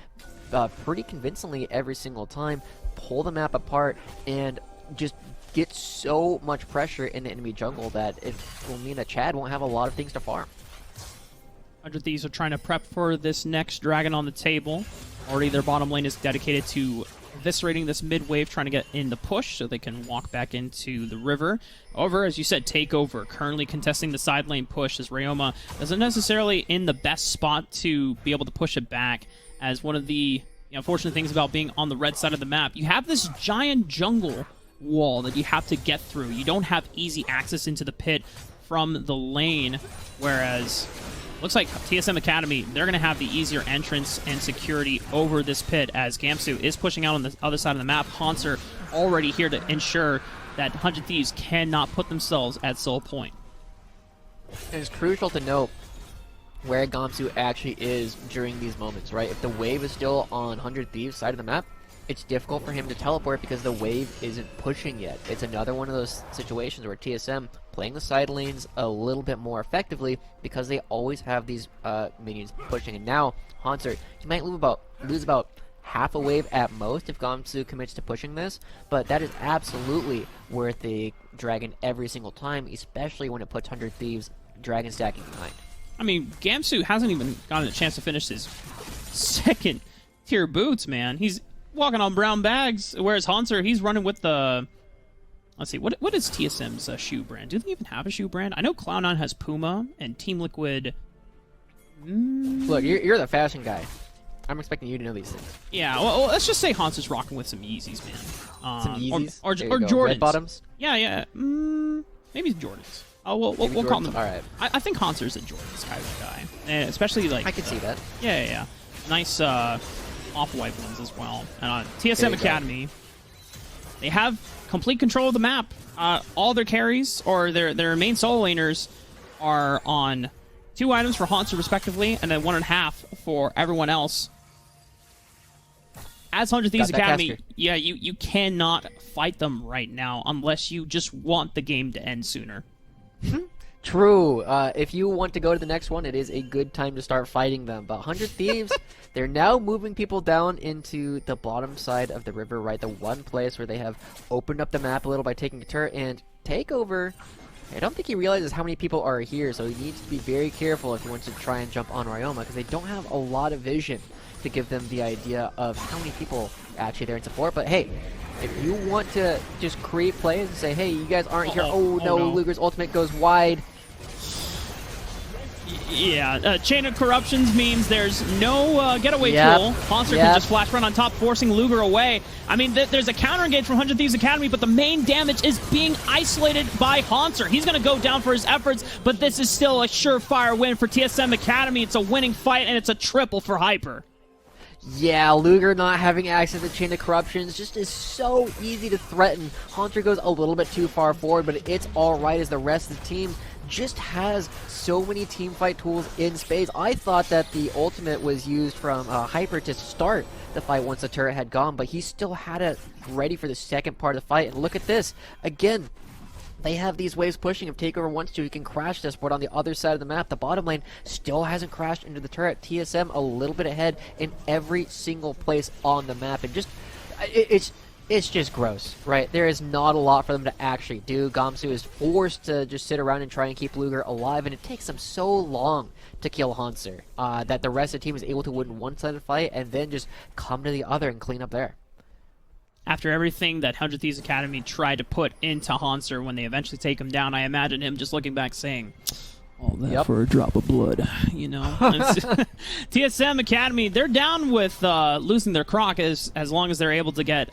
pretty convincingly every single time, pull the map apart, and just get so much pressure in the enemy jungle that it will mean that Chad won't have a lot of things to farm. 100 Thieves are trying to prep for this next dragon on the table. Already their bottom lane is dedicated to eviscerating this mid wave, trying to get in the push so they can walk back into the river. However, as you said, Takeover currently contesting the side lane push as Ryoma isn't necessarily in the best spot to be able to push it back, as one of the unfortunate things about being on the red side of the map, you have this giant jungle wall that you have to get through. You don't have easy access into the pit from the lane, whereas looks like TSM Academy, they're going to have the easier entrance and security over this pit, as Gamsu is pushing out on the other side of the map. Hanser already here to ensure that 100 Thieves cannot put themselves at soul point. It's crucial to note where Gamsu actually is during these moments, right? If the wave is still on 100 Thieves' side of the map, it's difficult for him to teleport because the wave isn't pushing yet. It's another one of those situations where TSM playing the side lanes a little bit more effectively because they always have these minions pushing. And now Hanser, he might lose about half a wave at most if Gamsu commits to pushing this, but that is absolutely worth a dragon every single time, especially when it puts 100 Thieves dragon stacking behind. I mean, Gamsu hasn't even gotten a chance to finish his second tier boots, man. He's walking on brown bags, whereas Hanser, he's running with the... Let's see, what is TSM's shoe brand? Do they even have a shoe brand? I know Cloud9 has Puma, and Team Liquid... Look, you're the fashion guy. I'm expecting you to know these things. Yeah, well let's just say Hanser's rocking with some Yeezys, man. Some Yeezys? Or Jordans. Red bottoms? Yeah. Maybe Jordans. We'll call them. All right. I think Hanser's a Jordans kind of guy, and especially like... I can see that. Yeah. Nice off-white ones as well. TSM Academy, they have complete control of the map. All their carries, or their main solo laners, are on 2 items for Hanser respectively, and then 1.5 for everyone else. As 100 Thieves Academy, yeah, you cannot fight them right now unless you just want the game to end sooner. True. If you want to go to the next one, it is a good time to start fighting them. But 100 Thieves, they're now moving people down into the bottom side of the river, right? The one place where they have opened up the map a little by taking a turret. And Takeover, I don't think he realizes how many people are here, so he needs to be very careful if he wants to try and jump on Ryoma, because they don't have a lot of vision to give them the idea of how many people are actually there in support. But hey, if you want to just create plays and say, hey, you guys aren't here. Oh no, Luger's ultimate goes wide. Yeah, Chain of Corruptions means there's no getaway tool. Hanser can just flash run on top, forcing Luger away. I mean, there's a counter engage from 100 Thieves Academy, but the main damage is being isolated by Hanser. He's going to go down for his efforts, but this is still a surefire win for TSM Academy. It's a winning fight, and it's a triple for Hyper. Yeah, Luger not having access to Chain of Corruptions just is so easy to threaten. Hanser goes a little bit too far forward, but it's alright as the rest of the team just has so many team fight tools in spades. I thought that the ultimate was used from Hyper to start the fight once the turret had gone, but he still had it ready for the second part of the fight. And look at this. Again, they have these waves pushing. If Takeover wants to, he can crash this, but on the other side of the map, the bottom lane still hasn't crashed into the turret. TSM a little bit ahead in every single place on the map. And just, it's just gross, right? There is not a lot for them to actually do. Gamsu is forced to just sit around and try and keep Luger alive, and it takes them so long to kill Hanser that the rest of the team is able to win one side of the fight and then just come to the other and clean up there. After everything that 100 Thieves Academy tried to put into Hanser when they eventually take him down, I imagine him just looking back saying, all that for a drop of blood, you know? TSM Academy, they're down with losing their croc as long as they're able to get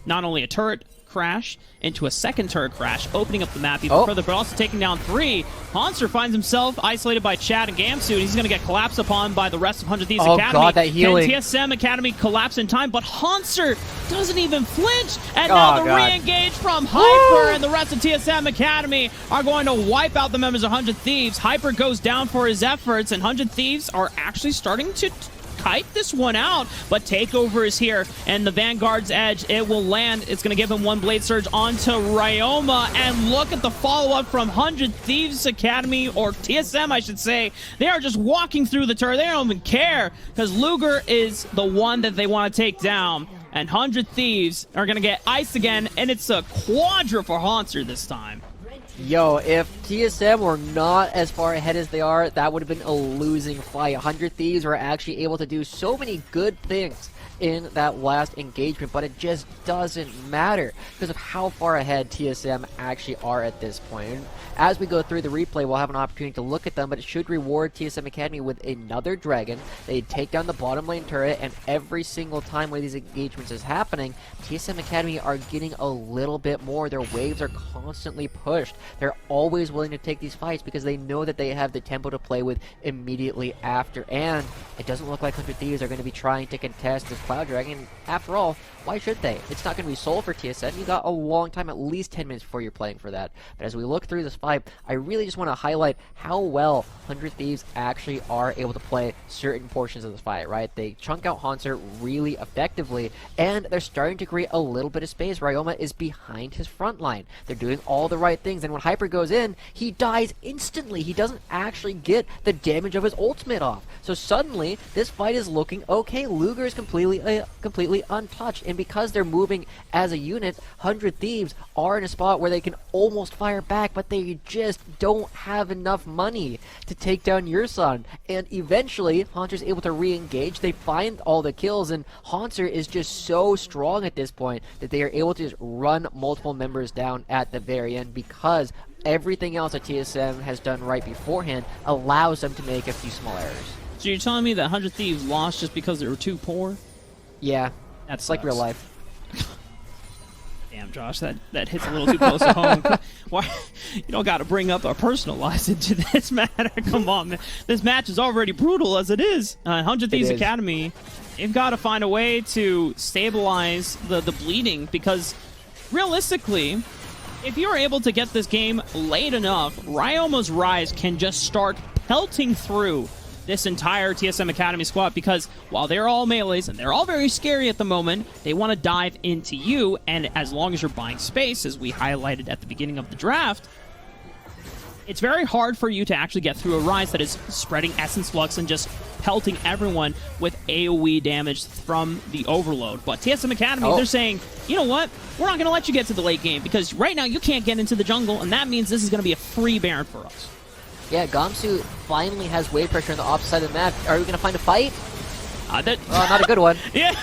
not only a turret crash into a second turret crash, opening up the map even further, but also taking down 3. Hanser finds himself isolated by Chad and Gamsu, and he's going to get collapsed upon by the rest of 100 Thieves Academy. God, that healing. Can TSM Academy collapse in time? But Hanser doesn't even flinch, and now the re-engage from Hyper, and the rest of TSM Academy are going to wipe out the members of 100 Thieves. Hyper goes down for his efforts, and 100 Thieves are actually starting to kite this one out, but Takeover is here, and the Vanguard's edge, it will land. It's going to give him one Blade Surge onto Ryoma, and look at the follow-up from 100 Thieves Academy, or TSM, I should say. They are just walking through the turret. They don't even care, because Luger is the one that they want to take down, and 100 Thieves are going to get iced again, and it's a quadra for Hanser this time. Yo, if TSM were not as far ahead as they are, that would have been a losing fight. 100 Thieves were actually able to do so many good things in that last engagement, but it just doesn't matter because of how far ahead TSM actually are at this point. And as we go through the replay, we'll have an opportunity to look at them, but it should reward TSM Academy with another Dragon. They take down the bottom lane turret, and every single time one of these engagements is happening, TSM Academy are getting a little bit more. Their waves are constantly pushed. They're always willing to take these fights because they know that they have the tempo to play with immediately after, and it doesn't look like 100 Thieves are going to be trying to contest this Cloud Dragon. After all, why should they? It's not going to be sold for TSM. You got a long time, at least 10 minutes before you're playing for that. But as we look through this fight, I really just want to highlight how well 100 Thieves actually are able to play certain portions of this fight, right? They chunk out Hanser really effectively, and they're starting to create a little bit of space. Ryoma is behind his front line. They're doing all the right things, and when Hyper goes in, he dies instantly. He doesn't actually get the damage of his ultimate off. So suddenly, this fight is looking okay. Luger is completely untouched, and because they're moving as a unit, 100 Thieves are in a spot where they can almost fire back, but they just don't have enough money to take down Yurson. And eventually, Haunter's able to re-engage. They find all the kills, and Haunter is just so strong at this point that they are able to just run multiple members down at the very end because everything else that TSM has done right beforehand allows them to make a few small errors. So you're telling me that 100 Thieves lost just because they were too poor? Yeah, That's like real life. Damn, Josh, that hits a little too close to home. Why? You don't got to bring up our personal lives into this matter. Come on, man. This match is already brutal as it is. 100 Thieves Academy, they've got to find a way to stabilize the bleeding because realistically, if you're able to get this game late enough, Ryoma's Rise can just start pelting through this entire TSM Academy squad because while they're all melees and they're all very scary at the moment, they want to dive into you, and as long as you're buying space, as we highlighted at the beginning of the draft, it's very hard for you to actually get through a Rise that is spreading Essence Flux and just pelting everyone with AoE damage from the Overload. But TSM Academy, they're saying, you know what? We're not going to let you get to the late game because right now you can't get into the jungle, and that means this is going to be a free Baron for us. Yeah, Gamsu finally has wave pressure on the opposite side of the map. Are we going to find a fight? Not a good one. Yeah.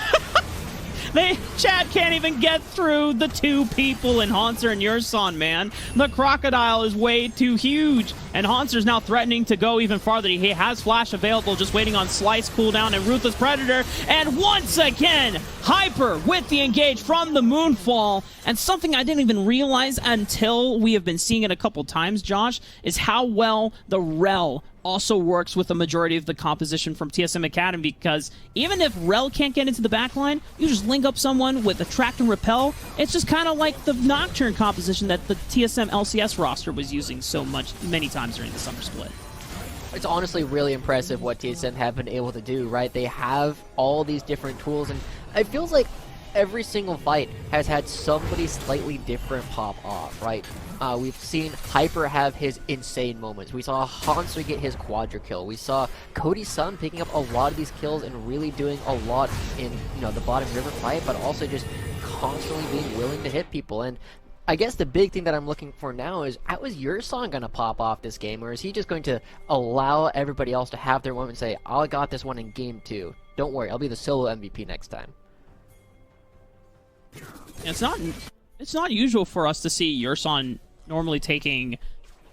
Chad can't even get through the two people in Hanser and Yurson, man. The crocodile is way too huge, and Hanser's now threatening to go even farther. He has Flash available, just waiting on Slice cooldown and Ruthless Predator, and once again, Hyper with the engage from the Moonfall. And something I didn't even realize until we have been seeing it a couple times, Josh, is how well the Rel also works with the majority of the composition from TSM Academy, because even if Rel can't get into the backline, you just link up someone with Attract and Repel. It's just kind of like the Nocturne composition that the TSM LCS roster was using many times during the summer split. It's honestly really impressive what TSM have been able to do, right? They have all these different tools, and it feels like every single fight has had somebody slightly different pop off, right? We've seen Hyper have his insane moments. We saw Hanser get his quadra kill. We saw Cody Sun picking up a lot of these kills and really doing a lot in the bottom river fight, but also just constantly being willing to hit people. And I guess the big thing that I'm looking for now is, how is Yurson going to pop off this game, or is he just going to allow everybody else to have their moment and say, I got this one in game 2. Don't worry, I'll be the solo MVP next time. It's not usual for us to see Yurson normally taking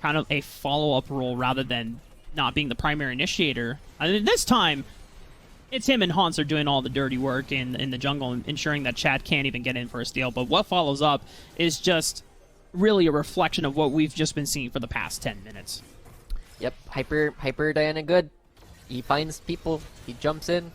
kind of a follow-up role rather than not being the primary initiator. I mean, this time, it's him and Hans are doing all the dirty work in the jungle and ensuring that Chad can't even get in for a steal. But what follows up is just really a reflection of what we've just been seeing for the past 10 minutes. Yep, Hyper Diana good. He finds people, he jumps in,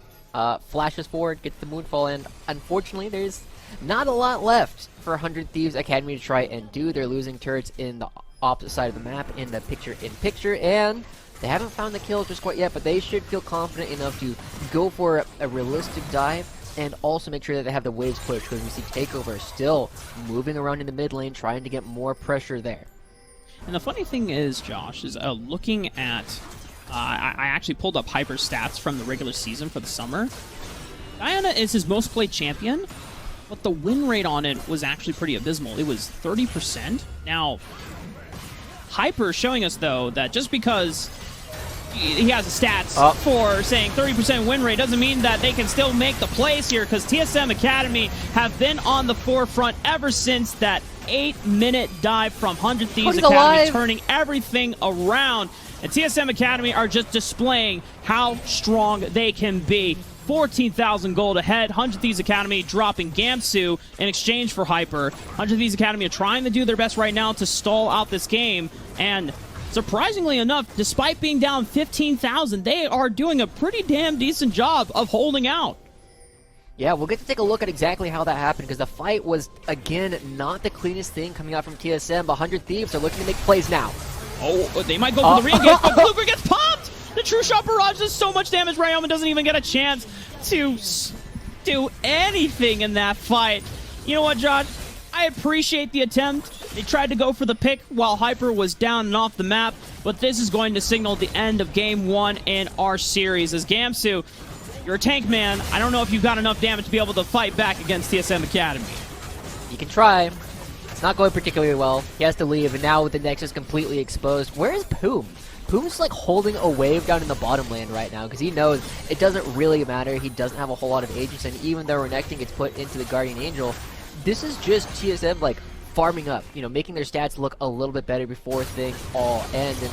flashes forward, gets the Moonfall, and unfortunately there's not a lot left for 100 Thieves Academy to try and do. They're losing turrets in the opposite side of the map in the picture-in-picture, and they haven't found the kill just quite yet, but they should feel confident enough to go for a realistic dive and also make sure that they have the waves pushed, because we see Takeover still moving around in the mid lane, trying to get more pressure there. And the funny thing is, Josh, is looking at... I actually pulled up Hyper's stats from the regular season for the summer. Diana is his most played champion, but the win rate on it was actually pretty abysmal. It was 30%. Now, Hyper showing us, though, that just because he has the stats for saying 30% win rate doesn't mean that they can still make the plays here, because TSM Academy have been on the forefront ever since that 8-minute dive from 100 Thieves Academy, turning everything around. And TSM Academy are just displaying how strong they can be. 14,000 gold ahead. 100 Thieves Academy dropping Gamsu in exchange for Hyper. 100 Thieves Academy are trying to do their best right now to stall out this game, and surprisingly enough, despite being down 15,000, they are doing a pretty damn decent job of holding out. Yeah, we'll get to take a look at exactly how that happened, because the fight was, again, not the cleanest thing coming out from TSM, but 100 Thieves are looking to make plays now. Oh, they might go for the re-engage, but Blooper gets popped! The True Shot Barrage does so much damage, Ryoma doesn't even get a chance to do anything in that fight. You know what, Josh? I appreciate the attempt. They tried to go for the pick while Hyper was down and off the map, but this is going to signal the end of Game 1 in our series. As Gamsu, you're a tank man. I don't know if you've got enough damage to be able to fight back against TSM Academy. You can try. It's not going particularly well. He has to leave, and now with the Nexus completely exposed, where is Poom? Poom's like holding a wave down in the bottom lane right now, because he knows it doesn't really matter. He doesn't have a whole lot of agency, and even though Renekton gets put into the Guardian Angel, this is just TSM like farming up, you know, making their stats look a little bit better before things all end. And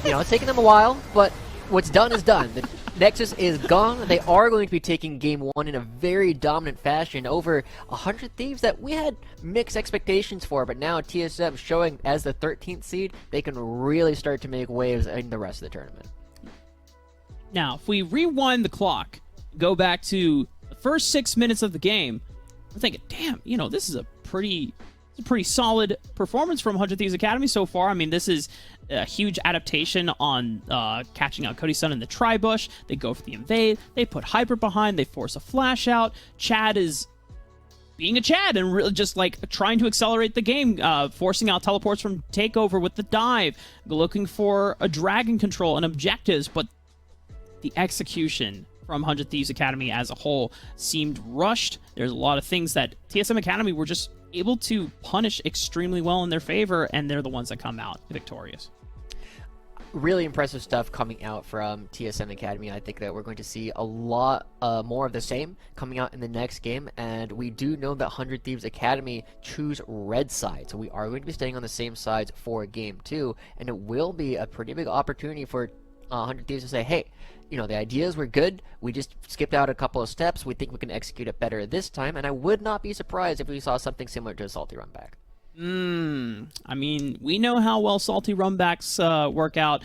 you know, it's taken them a while, but what's done is done. The Nexus is gone. They are going to be taking Game 1 in a very dominant fashion over 100 Thieves that we had mixed expectations for, but now TSM showing as the 13th seed, they can really start to make waves in the rest of the tournament. Now, if we rewind the clock, go back to the first 6 minutes of the game, I'm thinking, damn, you know, this is a pretty solid performance from 100 Thieves Academy so far. I mean, this is a huge adaptation on catching out Cody Sun in the Tri-Bush. They go for the invade. They put Hyper behind. They force a flash out. Chad is being a Chad and really just like trying to accelerate the game, forcing out teleports from Takeover with the dive, looking for a dragon control and objectives, but the execution from 100 Thieves Academy as a whole seemed rushed. There's a lot of things that TSM Academy were just able to punish extremely well in their favor, and they're the ones that come out victorious. Really impressive stuff coming out from TSM Academy. I think that we're going to see a lot more of the same coming out in the next game, and we do know that 100 Thieves Academy choose red side, so we are going to be staying on the same sides for Game 2, and it will be a pretty big opportunity for 100 Thieves to say, hey, you know, the ideas were good, we just skipped out a couple of steps, we think we can execute it better this time, and I would not be surprised if we saw something similar to a Salty Runback. I mean, we know how well Salty Runbacks work out,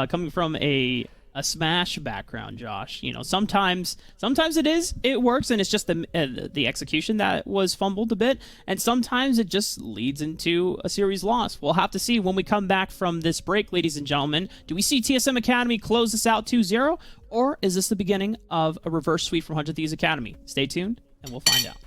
coming from a Smash background, Josh. You know, sometimes it works, and it's just the execution that was fumbled a bit, and sometimes it just leads into a series loss. We'll have to see when we come back from this break, ladies and gentlemen. Do we see TSM Academy close this out 2-0, or is this the beginning of a reverse sweep from 100 Thieves Academy? Stay tuned, and we'll find out.